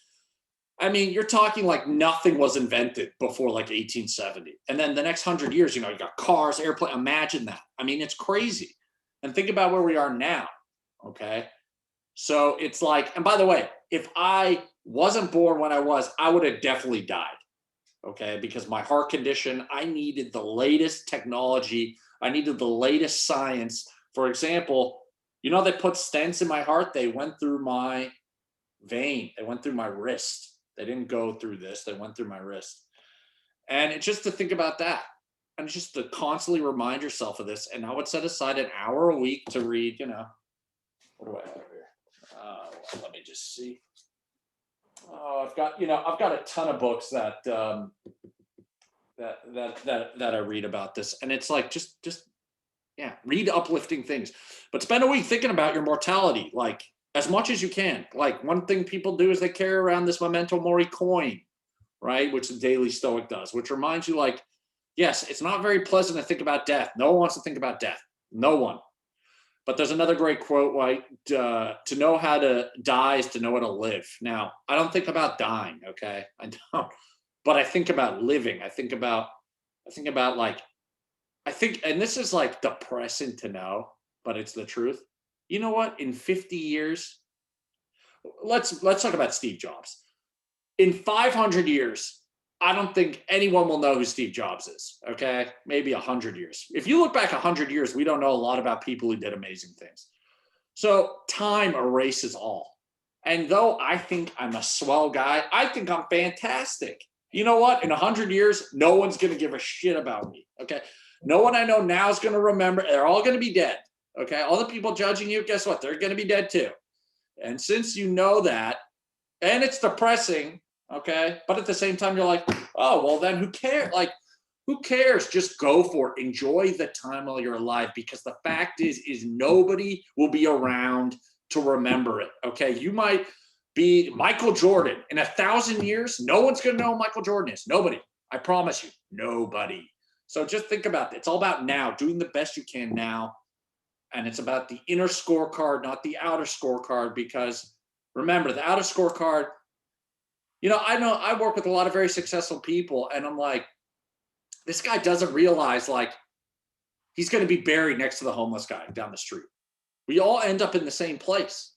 I mean, you're talking like nothing was invented before like 1870. And then the next 100 years, you know, you got cars, airplane. Imagine that. I mean, it's crazy. And think about where we are now. Okay. So it's like, and by the way, if I wasn't born when I was, I would have definitely died. Okay. Because my heart condition, I needed the latest technology, I needed the latest science. For example, you know, they put stents in my heart, they went through my vein, they went through my wrist. They didn't go through this, they went through my wrist. And it's just to think about that. And just to constantly remind yourself of this. And I would set aside an hour a week to read, you know, what do I have here? Let me just see. Oh, I've got a ton of books that I read about this, and it's like just yeah, read uplifting things, but spend a week thinking about your mortality, like as much as you can. Like one thing people do is they carry around this Memento Mori coin, right? Which the Daily Stoic does, which reminds you, like, yes, it's not very pleasant to think about death. No one wants to think about death. No one. But there's another great quote, right? To know how to die is to know how to live. Now, I don't think about dying, okay? I don't. But I think about living. I think about like, and this is like depressing to know, but it's the truth. You know what? In 50 years, let's talk about Steve Jobs. In 500 years, I don't think anyone will know who Steve Jobs is. Okay, maybe 100 years. If you look back 100 years, we don't know a lot about people who did amazing things. So time erases all. And though I think I'm a swell guy, I think I'm fantastic. You know what? In 100 years, no one's going to give a shit about me. Okay, no one I know now is going to remember. They're all going to be dead. Okay, all the people judging you, guess what? They're going to be dead too. And since you know that, and it's depressing, okay, but at the same time, you're like, oh, well, then who cares? Like, who cares? Just go for it. Enjoy the time while you're alive, because the fact is nobody will be around to remember it. Okay, you might be Michael Jordan in 1,000 years. No one's going to know who Michael Jordan is. Nobody. I promise you, nobody. So just think about it. It's all about now, doing the best you can now. And it's about the inner scorecard, not the outer scorecard, because remember, the outer scorecard, you know I work with a lot of very successful people, and I'm like, this guy doesn't realize, like, he's going to be buried next to the homeless guy down the street. We all end up in the same place.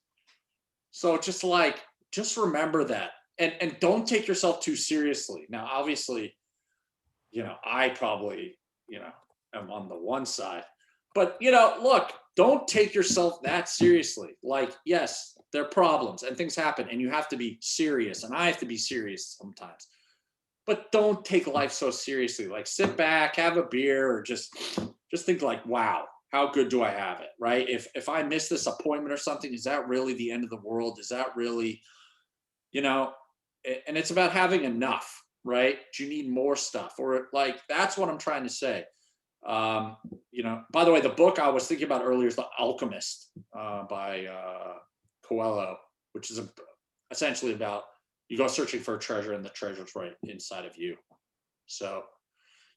So just like, just remember that, and don't take yourself too seriously. Now, obviously, I probably, am on the one side, but look, don't take yourself that seriously. Like, yes, there are problems and things happen, and you have to be serious, and I have to be serious sometimes. But don't take life so seriously. Like, sit back, have a beer, or just think like, wow, how good do I have it, right? If I miss this appointment or something, is that really the end of the world? Is that really, and it's about having enough, right? Do you need more stuff? Or, like, that's what I'm trying to say. By the way, the book I was thinking about earlier is The Alchemist by Coelho, which is essentially about, you go searching for a treasure and the treasure's right inside of you. So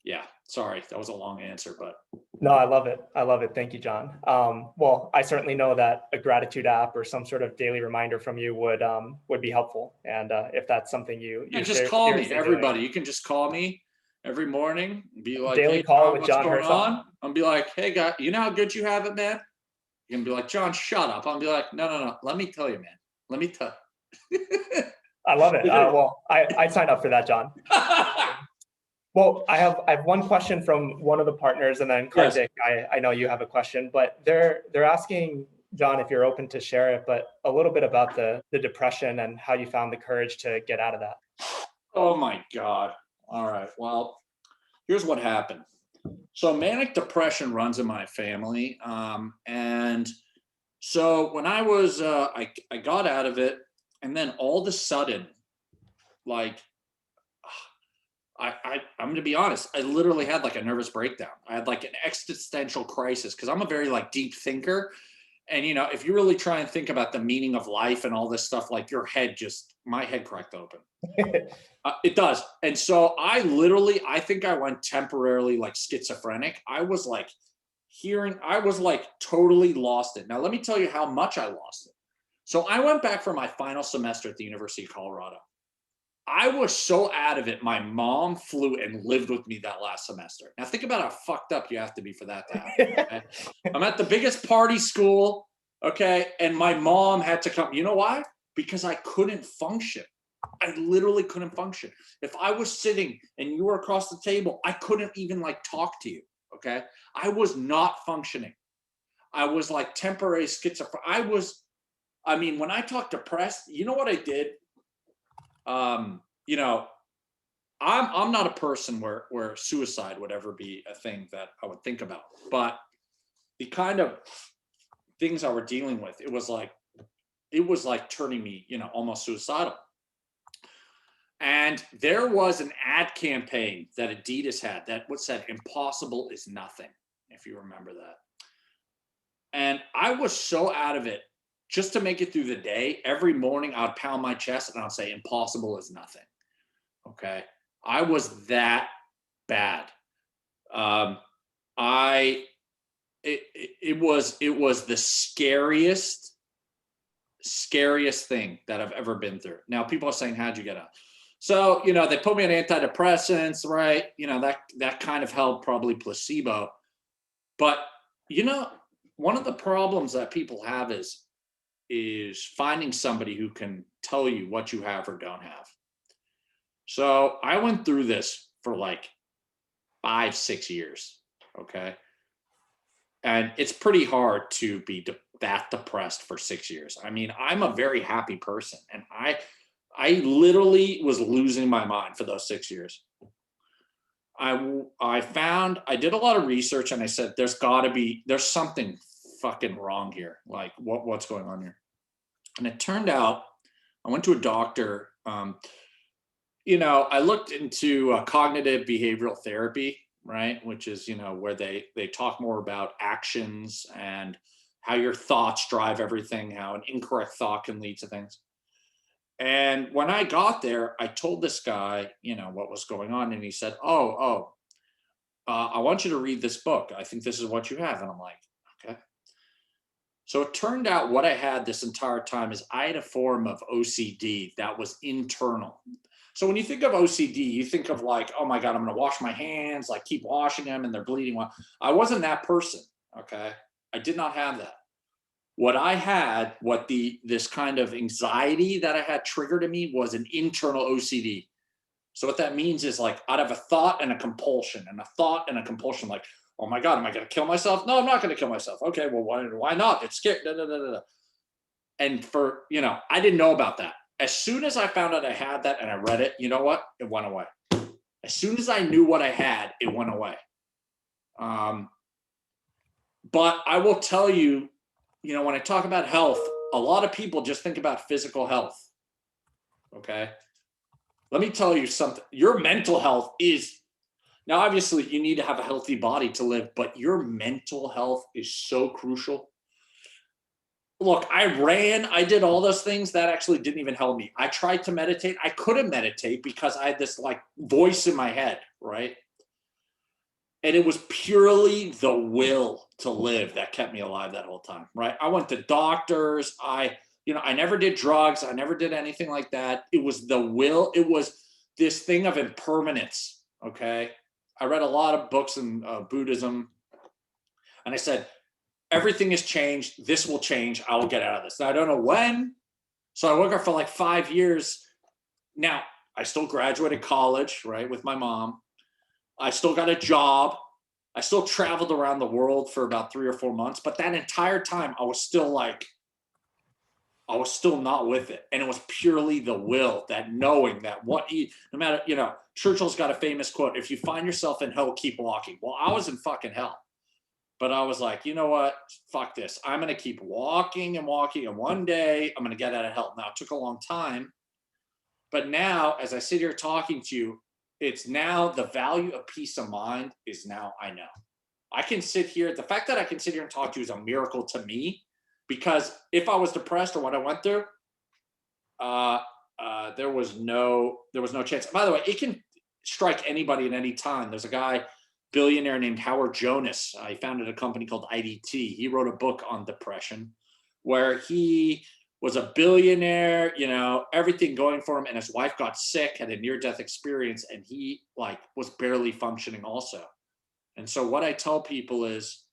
yeah, sorry, that was a long answer, but. No, I love it. I love it. Thank you, John. Well, I certainly know that a gratitude app or some sort of daily reminder from you would be helpful. And if that's something you just call me, everybody. You can just call me every morning and be like, daily hey, call John, with what's John going Herzog. on? I'll be like, hey, guy, you know how good you have it, man? You can be like, John, shut up. I'll be like, no. Let me tell you, man. Let me tell you. I love it. Well, I signed up for that, John. Well, I have one question from one of the partners, and then Karthik, yes. I know you have a question, but they're asking, John, if you're open to share it, but a little bit about the depression and how you found the courage to get out of that. Oh my God. All right. Well, here's what happened. So manic depression runs in my family. And so when I was, I got out of it, and then all of a sudden, like, I'm going to be honest, I literally had like a nervous breakdown. I had like an existential crisis, because I'm a very like deep thinker. And, if you really try and think about the meaning of life and all this stuff, like my head cracked open. It does. And so I think I went temporarily like schizophrenic. I was like totally lost it. Now, let me tell you how much I lost it. So I went back for my final semester at the University of Colorado. I was so out of it. My mom flew and lived with me that last semester. Now think about how fucked up you have to be for that to happen. Okay? I'm at the biggest party school, okay, and my mom had to come. You know why? Because I couldn't function. I literally couldn't function. If I was sitting and you were across the table, I couldn't even like talk to you. Okay. I was not functioning. I was like temporary schizophrenic. I mean, when I talk depressed, you know what I did? You know, I'm not a person where suicide would ever be a thing that I would think about, but the kind of things I were dealing with, it was like turning me, almost suicidal. And there was an ad campaign that Adidas had that what said impossible is nothing, if you remember that. And I was so out of it just to make it through the day. Every morning I'd pound my chest and I'd say impossible is nothing. Okay. I was that bad. Um, I it was the scariest thing that I've ever been through. Now people are saying, how'd you get out? So, they put me on antidepressants, right? That kind of helped, probably placebo. But, you know, one of the problems that people have is finding somebody who can tell you what you have or don't have. So I went through this for like 5, 6 years. Okay. And it's pretty hard to be that depressed for 6 years. I mean, I'm a very happy person, and I literally was losing my mind for those 6 years. I did a lot of research, and I said, there's something fucking wrong here. Like what's going on here? And it turned out I went to a doctor. I looked into cognitive behavioral therapy, right? Which is, where they talk more about actions and how your thoughts drive everything, how an incorrect thought can lead to things. And when I got there, I told this guy, what was going on. And he said, I want you to read this book. I think this is what you have. And I'm like, okay. So it turned out what I had this entire time is I had a form of OCD that was internal. So when you think of OCD, you think of like, oh my God, I'm going to wash my hands, like keep washing them and they're bleeding. Well, I wasn't that person. Okay. I did not have that. What I had, this kind of anxiety that I had triggered in me was an internal OCD. So what that means is like I'd have a thought and a compulsion, and a thought and a compulsion, like, oh my God, am I going to kill myself? No, I'm not going to kill myself. Okay, well, why not? It's scary. Da, da, da, da. And I didn't know about that. As soon as I found out I had that and I read it, you know what? It went away. As soon as I knew what I had, it went away. But I will tell you, when I talk about health, a lot of people just think about physical health. Okay. Let me tell you something. Your mental health now, obviously, you need to have a healthy body to live, but your mental health is so crucial. Look, I did all those things that actually didn't even help me. I tried to meditate. I couldn't meditate because I had this like voice in my head, right? And it was purely the will to live that kept me alive that whole time, right? I went to doctors. I never did drugs. I never did anything like that. It was the will. It was this thing of impermanence, okay? I read a lot of books in Buddhism, and I said, everything has changed. This will change. I will get out of this. Now, I don't know when. So I worked out for like 5 years. Now, I still graduated college, right, with my mom. I still got a job. I still traveled around the world for about 3 or 4 months. But that entire time, I was still not with it. And it was purely the will, that knowing that no matter, Churchill's got a famous quote, if you find yourself in hell, keep walking. Well, I was in fucking hell. But I was like, you know what? Fuck this. I'm going to keep walking and walking. And one day I'm going to get out of hell. Now, it took a long time. But now, as I sit here talking to you, it's now the value of peace of mind is now I know. I can sit here. The fact that I can sit here and talk to you is a miracle to me, because if I was depressed or what I went through, there was no chance. By the way, it can strike anybody at any time. There's a guy, billionaire named Howard Jonas. He founded a company called IDT. He wrote a book on depression where he was a billionaire, you know, everything going for him. And his wife got sick, had a near-death experience, and he like was barely functioning also. And so what I tell people is,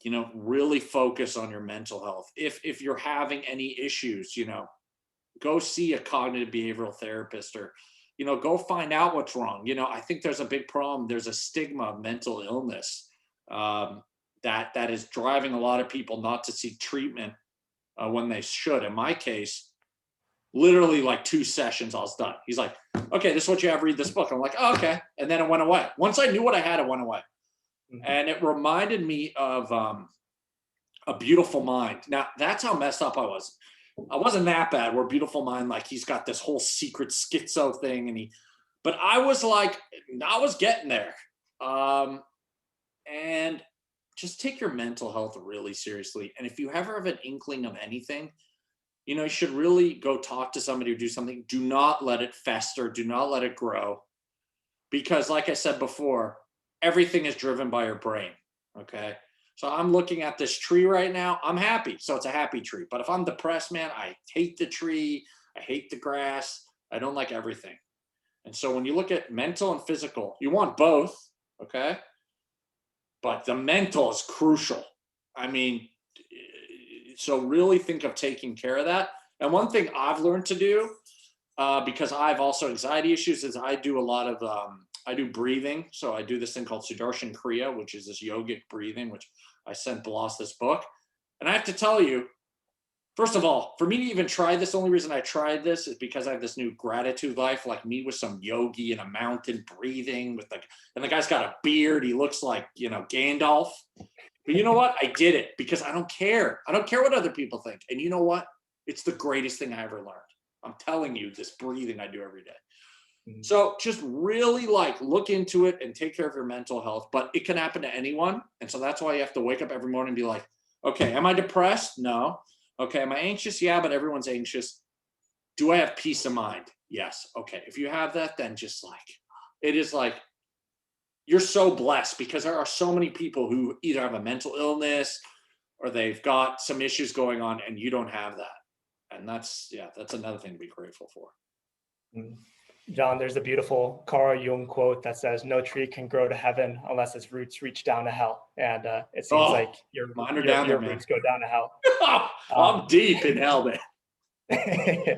you know, really focus on your mental health. If you're having any issues, you know, go see a cognitive behavioral therapist, or, you know, go find out what's wrong. You know, I think there's a big problem. There's a stigma of mental illness that is driving a lot of people not to seek treatment when they should. In my case, literally like 2 sessions, I was done. He's like, okay, this is what you have, read this book. I'm like, oh, okay. And then it went away. Once I knew what I had, it went away. Mm-hmm. And it reminded me of A Beautiful Mind. Now, that's how messed up I was. I wasn't that bad. Where Beautiful Mind, like he's got this whole secret schizo thing, but I was like, I was getting there. And just take your mental health really seriously. And if you ever have an inkling of anything, you know, you should really go talk to somebody or do something. Do not let it fester. Do not let it grow. Because like I said before, everything is driven by your brain. Okay. So I'm looking at this tree right now. I'm happy. So it's a happy tree. But if I'm depressed, man, I hate the tree. I hate the grass. I don't like everything. And so when you look at mental and physical, you want both. Okay. But the mental is crucial. I mean, so really think of taking care of that. And one thing I've learned to do, because I've also anxiety issues, is I do a lot of, I do breathing. So I do this thing called Sudarshan Kriya, which is this yogic breathing, which I sent Bloss this book. And I have to tell you, first of all, for me to even try this, the only reason I tried this is because I have this new gratitude life, like me with some yogi in a mountain breathing with and the guy's got a beard. He looks like, you know, Gandalf. But you know what? I did it because I don't care. I don't care what other people think. And you know what? It's the greatest thing I ever learned. I'm telling you, this breathing I do every day. Mm-hmm. So just really like look into it and take care of your mental health, but it can happen to anyone. And so that's why you have to wake up every morning and be like, okay, am I depressed? No. Okay, am I anxious? Yeah, but everyone's anxious. Do I have peace of mind? Yes. Okay, if you have that, then just like, it is like, you're so blessed because there are so many people who either have a mental illness or they've got some issues going on and you don't have that. And that's another thing to be grateful for. John, there's a beautiful Carl Jung quote that says, no tree can grow to heaven unless its roots reach down to hell. And it seems like your roots go down to hell. I'm deep in hell, man.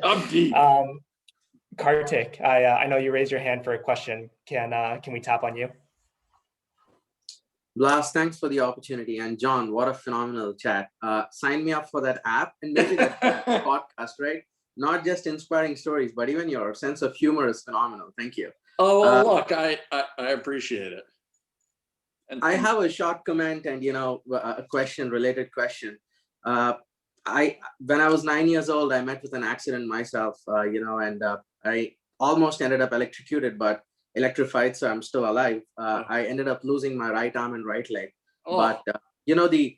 I'm deep. Kartik, I know you raised your hand for a question. Can we tap on you? Blas, thanks for the opportunity. And John, what a phenomenal chat. Sign me up for that app and maybe that podcast, right? Not just inspiring stories, but even your sense of humor is phenomenal. Thank you. Oh, well, look, I appreciate it. And I have a short comment and, you know, a related question. When I was 9 years old, I met with an accident myself, you know, and I almost ended up electrocuted, but electrified, so I'm still alive. I ended up losing my right arm and right leg. But, you know, the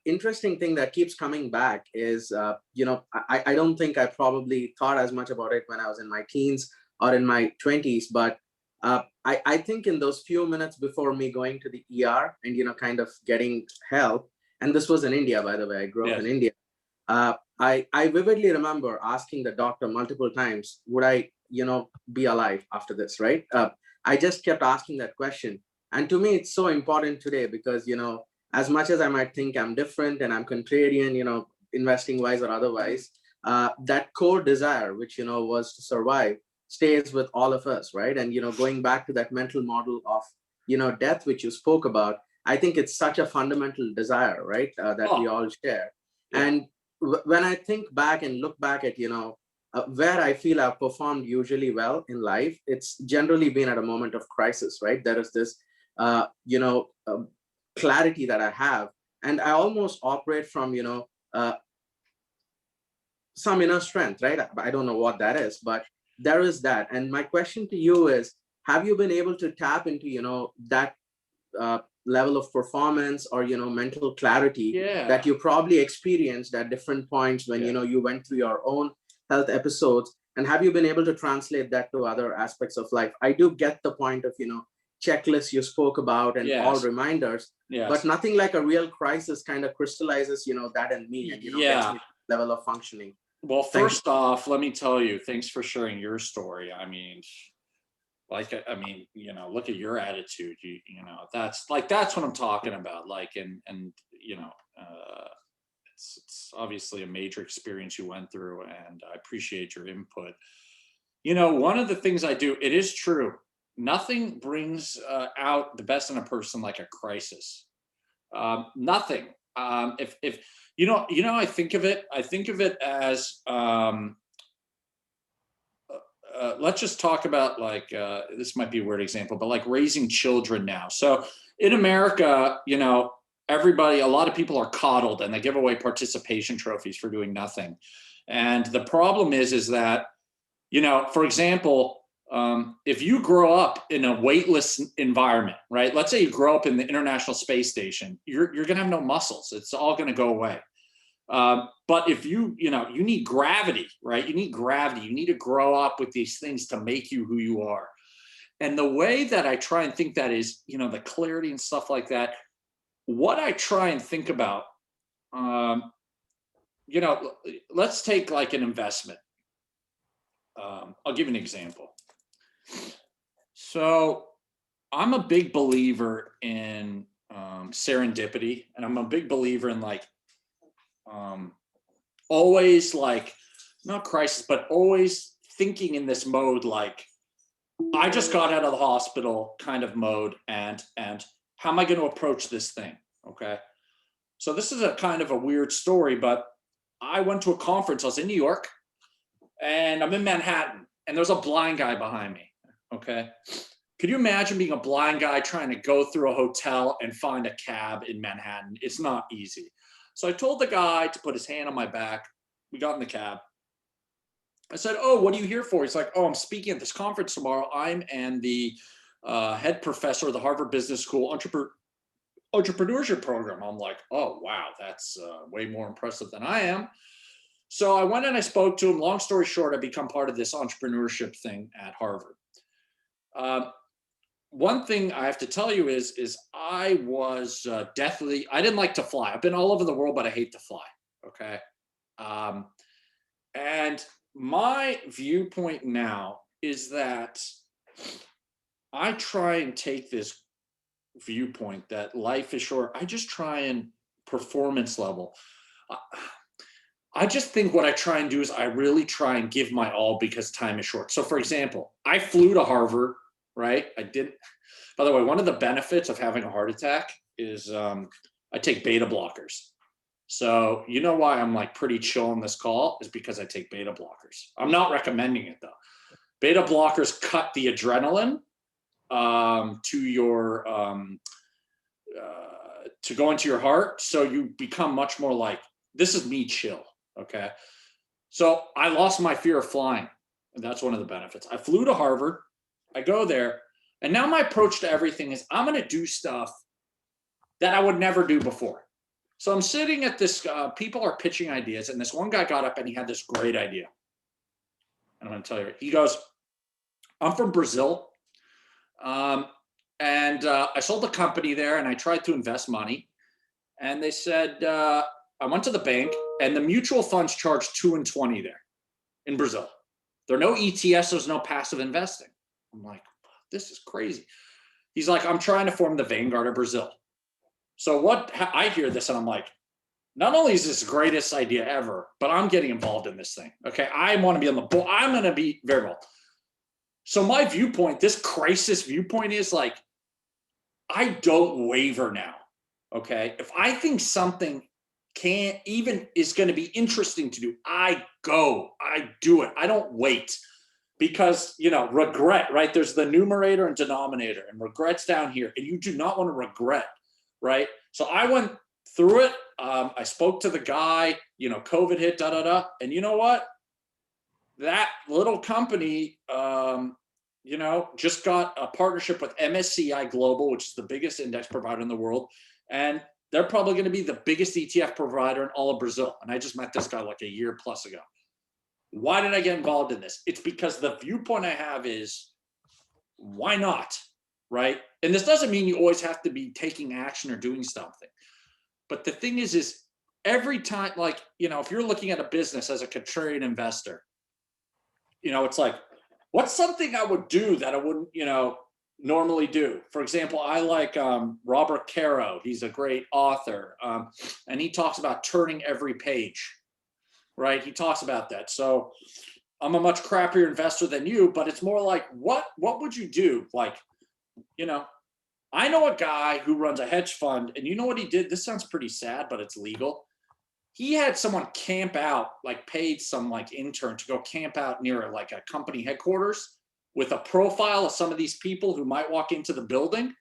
interesting thing that keeps coming back is, you know, I don't think I probably thought as much about it when I was in my teens or in my 20s, but I think in those few minutes before me going to the ER and, you know, kind of getting help, and this was in India, by the way, I grew up in India. I vividly remember asking the doctor multiple times, would I, you know, be alive after this, right? I just kept asking that question. And to me, it's so important today because, you know, as much as I might think I'm different and I'm contrarian, you know, investing wise or otherwise, that core desire, which, you know, was to survive, stays with all of us, right? And, you know, going back to that mental model of, you know, death, which you spoke about, I think it's such a fundamental desire, right? That we all share. Yeah. And when I think back and look back at, you know, where I feel I've performed usually well in life, it's generally been at a moment of crisis, right? There is this, you know, clarity that I have, and I almost operate from, you know, some inner strength, right? I don't know what that is, but there is that. And my question to you is, have you been able to tap into, you know, that level of performance or, you know, mental clarity that you probably experienced at different points when, you know, you went through your own health episodes, and have you been able to translate that to other aspects of life? I do get the point of, you know, checklists you spoke about and all reminders, but nothing like a real crisis kind of crystallizes, you know, that in me and, you know, gets me level of functioning. Well, first off, let me tell you, thanks for sharing your story. I mean, you know, look at your attitude. You know, that's what I'm talking about. Like, and you know, it's obviously a major experience you went through, and I appreciate your input. You know, one of the things I do, it is true, nothing brings out the best in a person like a crisis. Nothing. If you know, I think of it as let's just talk about like this might be a weird example, but like raising children now. So in America, you know, a lot of people are coddled and they give away participation trophies for doing nothing. And the problem is that, you know, for example, if you grow up in a weightless environment, right? Let's say you grow up in the International Space Station, you're going to have no muscles. It's all going to go away. But if you need gravity, right? You need gravity. You need to grow up with these things to make you who you are. And the way that I try and think that is, you know, the clarity and stuff like that. What I try and think about, you know, let's take like an investment. I'll give an example. So I'm a big believer in serendipity, and I'm a big believer in like always like not crisis, but always thinking in this mode like I just got out of the hospital kind of mode, and how am I going to approach this thing? Okay, so this is a kind of a weird story, but I went to a conference. I was in New York, and I'm in Manhattan, and there's a blind guy behind me. Okay. Could you imagine being a blind guy trying to go through a hotel and find a cab in Manhattan? It's not easy. So I told the guy to put his hand on my back. We got in the cab. I said, "Oh, what are you here for?" He's like, "Oh, I'm speaking at this conference tomorrow. I'm the head professor of the Harvard Business School entrepreneurship program." I'm like, "Oh, wow, that's way more impressive than I am." So I went and I spoke to him. Long story short, I become part of this entrepreneurship thing at Harvard. One thing I have to tell you is I was deathly, I didn't like to fly. I've been all over the world, but I hate to fly. Okay. And my viewpoint now is that I try and take this viewpoint that life is short. I just try and performance level. I just think what I try and do is I really try and give my all because time is short. So for example, I flew to Harvard, right? I didn't, by the way, one of the benefits of having a heart attack is I take beta blockers. So you know why I'm like pretty chill on this call is because I take beta blockers. I'm not recommending it though. Beta blockers cut the adrenaline to your, to go into your heart. So you become much more like, this is me chill. Okay. So I lost my fear of flying. And that's one of the benefits. I flew to Harvard. I go there. And now my approach to everything is I'm going to do stuff that I would never do before. So I'm sitting at this, people are pitching ideas. And this one guy got up and he had this great idea. And I'm going to tell you, he goes, "I'm from Brazil. And I sold a company there and I tried to invest money. And they said, I went to the bank and the mutual funds charge 2.20 there in Brazil. There are no ETFs, there's no passive investing." I'm like, this is crazy. He's like, "I'm trying to form the Vanguard of Brazil." So I hear this and I'm like, not only is this the greatest idea ever, but I'm getting involved in this thing. Okay, I want to be on the board. I'm going to be very well. So my viewpoint, this crisis viewpoint is like, I don't waver now. Okay, if I think something is going to be interesting to do, I do it. I don't wait because, you know, regret, right? There's the numerator and denominator, and regret's down here, and you do not want to regret, right? So I went through it. I spoke to the guy, you know, COVID hit, and you know what? That little company, you know, just got a partnership with MSCI Global, which is the biggest index provider in the world. And they're probably going to be the biggest ETF provider in all of Brazil. And I just met this guy like a year plus ago. Why did I get involved in this? It's because the viewpoint I have is, why not, right? And this doesn't mean you always have to be taking action or doing something. But the thing is every time, like, if you're looking at a business as a contrarian investor, it's like, what's something I would do that I wouldn't, normally do? For example, I like Robert Caro. He's a great author. And he talks about turning every page, right? He talks about that. So I'm a much crappier investor than you, but it's more like, what would you do? Like, I know a guy who runs a hedge fund, and you know what he did? This sounds pretty sad, but it's legal. He had someone camp out, like paid some like intern to go camp out near like a company headquarters with a profile of some of these people who might walk into the building.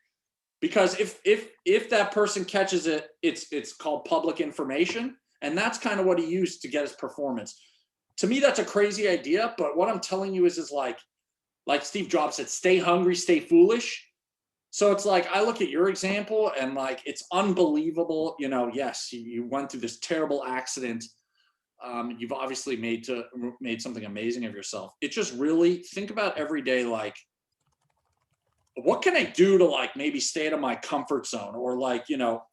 Because if that person catches it, it's called public information. And that's kind of what he used to get his performance. To me, that's a crazy idea. But what I'm telling you is like Steve Jobs said, stay hungry, stay foolish. So it's like, I look at your example and like, it's unbelievable. Yes, you went through this terrible accident. You've obviously made something amazing of yourself. It just really think about every day, like, what can I do to like maybe stay out of my comfort zone, or like,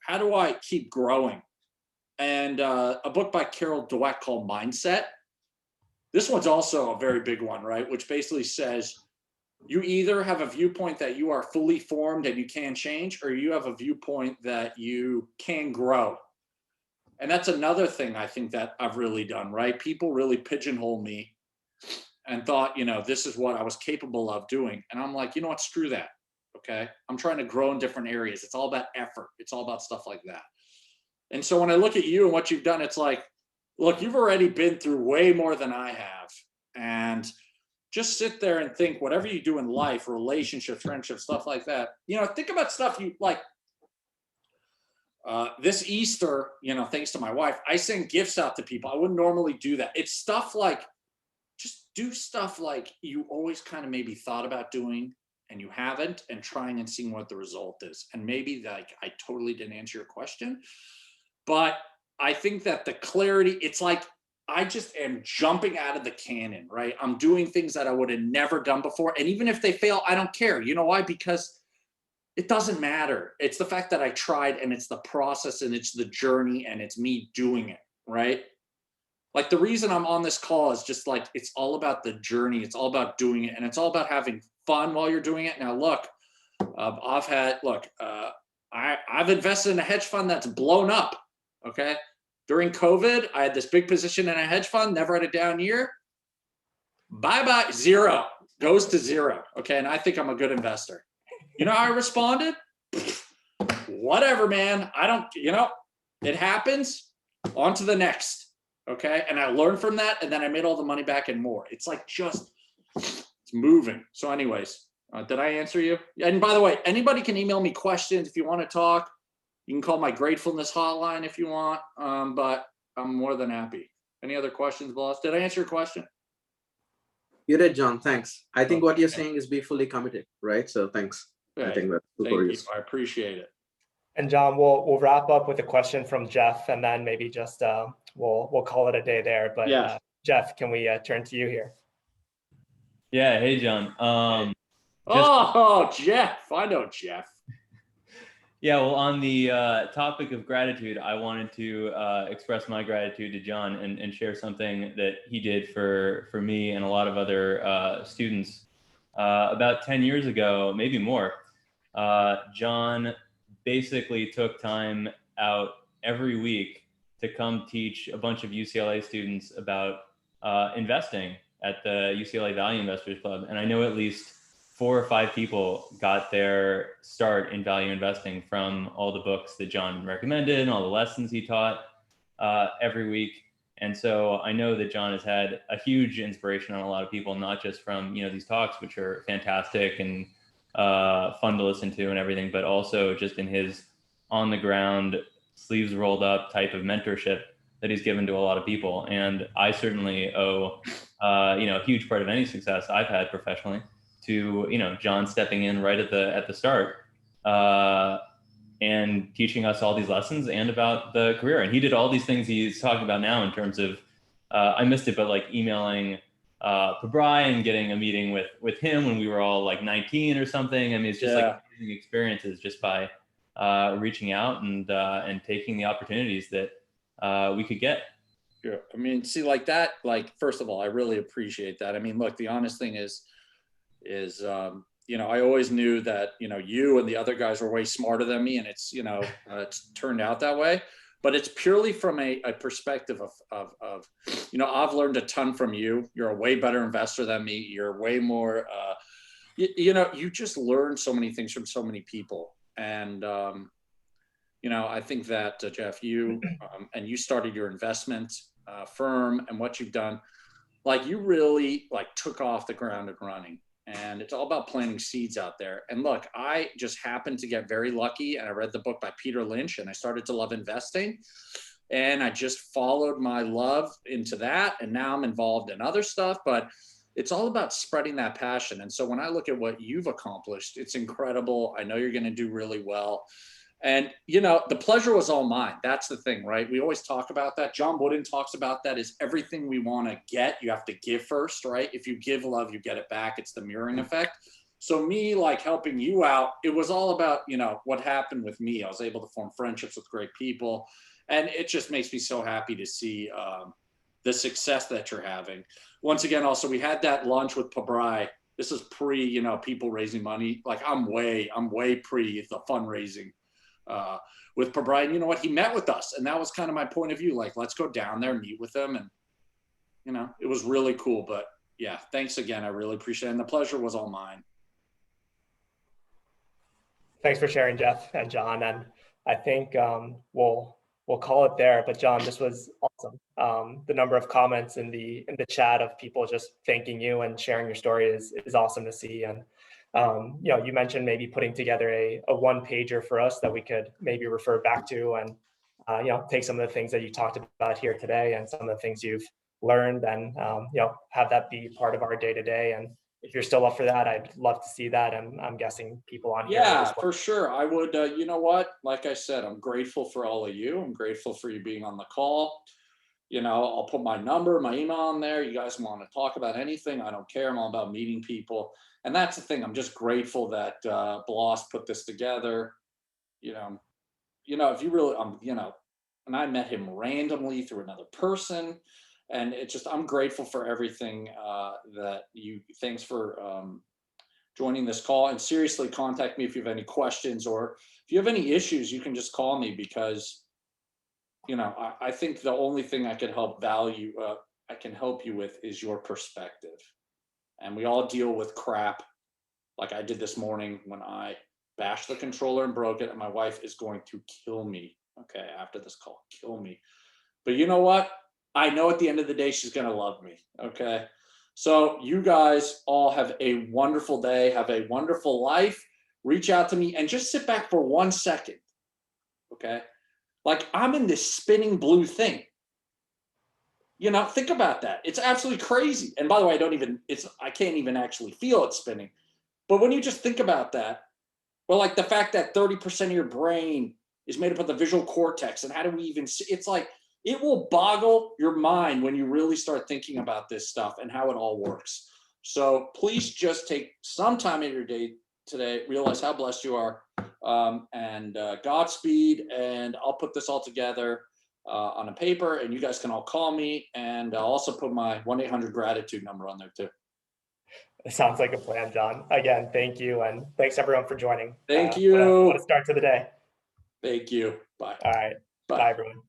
how do I keep growing? And a book by Carol Dweck called Mindset. This one's also a very big one, right? Which basically says, you either have a viewpoint that you are fully formed and you can change, or you have a viewpoint that you can grow. And that's another thing I think that I've really done, right? People really pigeonhole me and thought, this is what I was capable of doing. And I'm like, you know what, screw that. Okay. I'm trying to grow in different areas. It's all about effort. It's all about stuff like that. And so when I look at you and what you've done, it's like, look, you've already been through way more than I have. And just sit there and think, whatever you do in life, relationships, friendships, stuff like that, think about stuff you like. This Easter, thanks to my wife, I send gifts out to people. I wouldn't normally do that. It's stuff like, just do stuff like you always kind of maybe thought about doing and you haven't, and trying and seeing what the result is. And maybe like, I totally didn't answer your question, but I think that the clarity, it's like, I just am jumping out of the cannon, right? I'm doing things that I would have never done before. And even if they fail, I don't care. You know why? Because it doesn't matter. It's the fact that I tried, and it's the process, and it's the journey, and it's me doing it, right? Like the reason I'm on this call is just like, it's all about the journey. It's all about doing it. And it's all about having fun while you're doing it. Now, look, I've invested in a hedge fund that's blown up. Okay. During COVID, I had this big position in a hedge fund, never had a down year. Bye-bye, zero, goes to zero. Okay, and I think I'm a good investor. You know how I responded? Whatever, man. I don't, it happens. On to the next. Okay, and I learned from that, and then I made all the money back and more. It's like it's moving. So anyways, did I answer you? And by the way, anybody can email me questions if you want to talk. You can call my gratefulness hotline if you want, but I'm more than happy. Any other questions, boss? Did I answer your question? You did, John. Thanks. I think what you're saying is be fully committed, right? So thanks. Right. I think that's super useful. I appreciate it. And John, we'll wrap up with a question from Jeff, and then maybe just we'll call it a day there. But yeah. Jeff, can we turn to you here? Yeah. Hey, John. Jeff. I know Jeff. Yeah, well, on the topic of gratitude, I wanted to express my gratitude to John and share something that he did for me and a lot of other students. About 10 years ago, maybe more, John basically took time out every week to come teach a bunch of UCLA students about investing at the UCLA Value Investors Club. And I know at least 4 or 5 people got their start in value investing from all the books that John recommended and all the lessons he taught every week. And so I know that John has had a huge inspiration on a lot of people, not just from these talks, which are fantastic and fun to listen to and everything, but also just in his on the ground, sleeves rolled up type of mentorship that he's given to a lot of people. And I certainly owe a huge part of any success I've had professionally to John stepping in right at the start and teaching us all these lessons and about the career. And he did all these things he's talking about now in terms of I missed it, but like emailing Pabrai and getting a meeting with him when we were all like 19 or something. I mean, it's just like amazing experiences just by reaching out and taking the opportunities that we could get. Yeah. I mean, see, like that, like, first of all, I really appreciate that. I mean, look, the honest thing is, I always knew that, you and the other guys were way smarter than me, and it's, it's turned out that way. But it's purely from a perspective of I've learned a ton from you. You're a way better investor than me. You're way more, you just learn so many things from so many people. And, I think that, Jeff, you and you started your investment firm, and what you've done, like, you really like took off the ground and running. And it's all about planting seeds out there. And look, I just happened to get very lucky, and I read the book by Peter Lynch, and I started to love investing. And I just followed my love into that. And now I'm involved in other stuff, but it's all about spreading that passion. And so when I look at what you've accomplished, it's incredible. I know you're going to do really well. And, the pleasure was all mine. That's the thing, right? We always talk about that. John Wooden talks about that, is everything we want to get, you have to give first, right? If you give love, you get it back. It's the mirroring effect. So me, like, helping you out, it was all about, what happened with me. I was able to form friendships with great people. And it just makes me so happy to see the success that you're having. Once again, also, we had that lunch with Pabrai. This is pre, people raising money. Like, I'm way pre the fundraising. With Pabrai, and you know what, he met with us, and that was kind of my point of view, like, let's go down there and meet with them. And it was really cool. But yeah, thanks again, I really appreciate it, and the pleasure was all mine. Thanks for sharing, Jeff and John. And I think we'll call it there. But John, this was awesome. The number of comments in the chat of people just thanking you and sharing your story is awesome to see. And you mentioned maybe putting together a one-pager for us that we could maybe refer back to, and take some of the things that you talked about here today and some of the things you've learned, and have that be part of our day-to-day. And if you're still up for that, I'd love to see that. And I'm guessing people on here. Yeah, for sure. I would, you know what, like I said, I'm grateful for all of you. I'm grateful for you being on the call. I'll put my number, my email on there. You guys want to talk about anything, I don't care. I'm all about meeting people. And that's the thing. I'm just grateful that Bloss put this together. If you really, and I met him randomly through another person. And it's just, I'm grateful for everything thanks for joining this call. And seriously, contact me if you have any questions, or if you have any issues, you can just call me, because, I think the only thing I can help you with is your perspective. And we all deal with crap, like I did this morning when I bashed the controller and broke it, and my wife is going to kill me, okay, after this call, kill me. But you know what? I know at the end of the day, she's going to love me, okay? So you guys all have a wonderful day, have a wonderful life. Reach out to me and just sit back for 1 second, okay? Like, I'm in this spinning blue thing. Think about that. It's absolutely crazy. And by the way, I can't even actually feel it spinning. But when you just think about that, well, like the fact that 30% of your brain is made up of the visual cortex, and how do we even see? It's like, it will boggle your mind when you really start thinking about this stuff and how it all works. So please just take some time in your day today, realize how blessed you are, and Godspeed. And I'll put this all together on a paper, and you guys can all call me, and I'll also put my 1-800-GRATITUDE number on there too. It sounds like a plan, John. Again, thank you, and thanks everyone for joining. Thank you. What a start to the day. Thank you. Bye. All right. Bye everyone.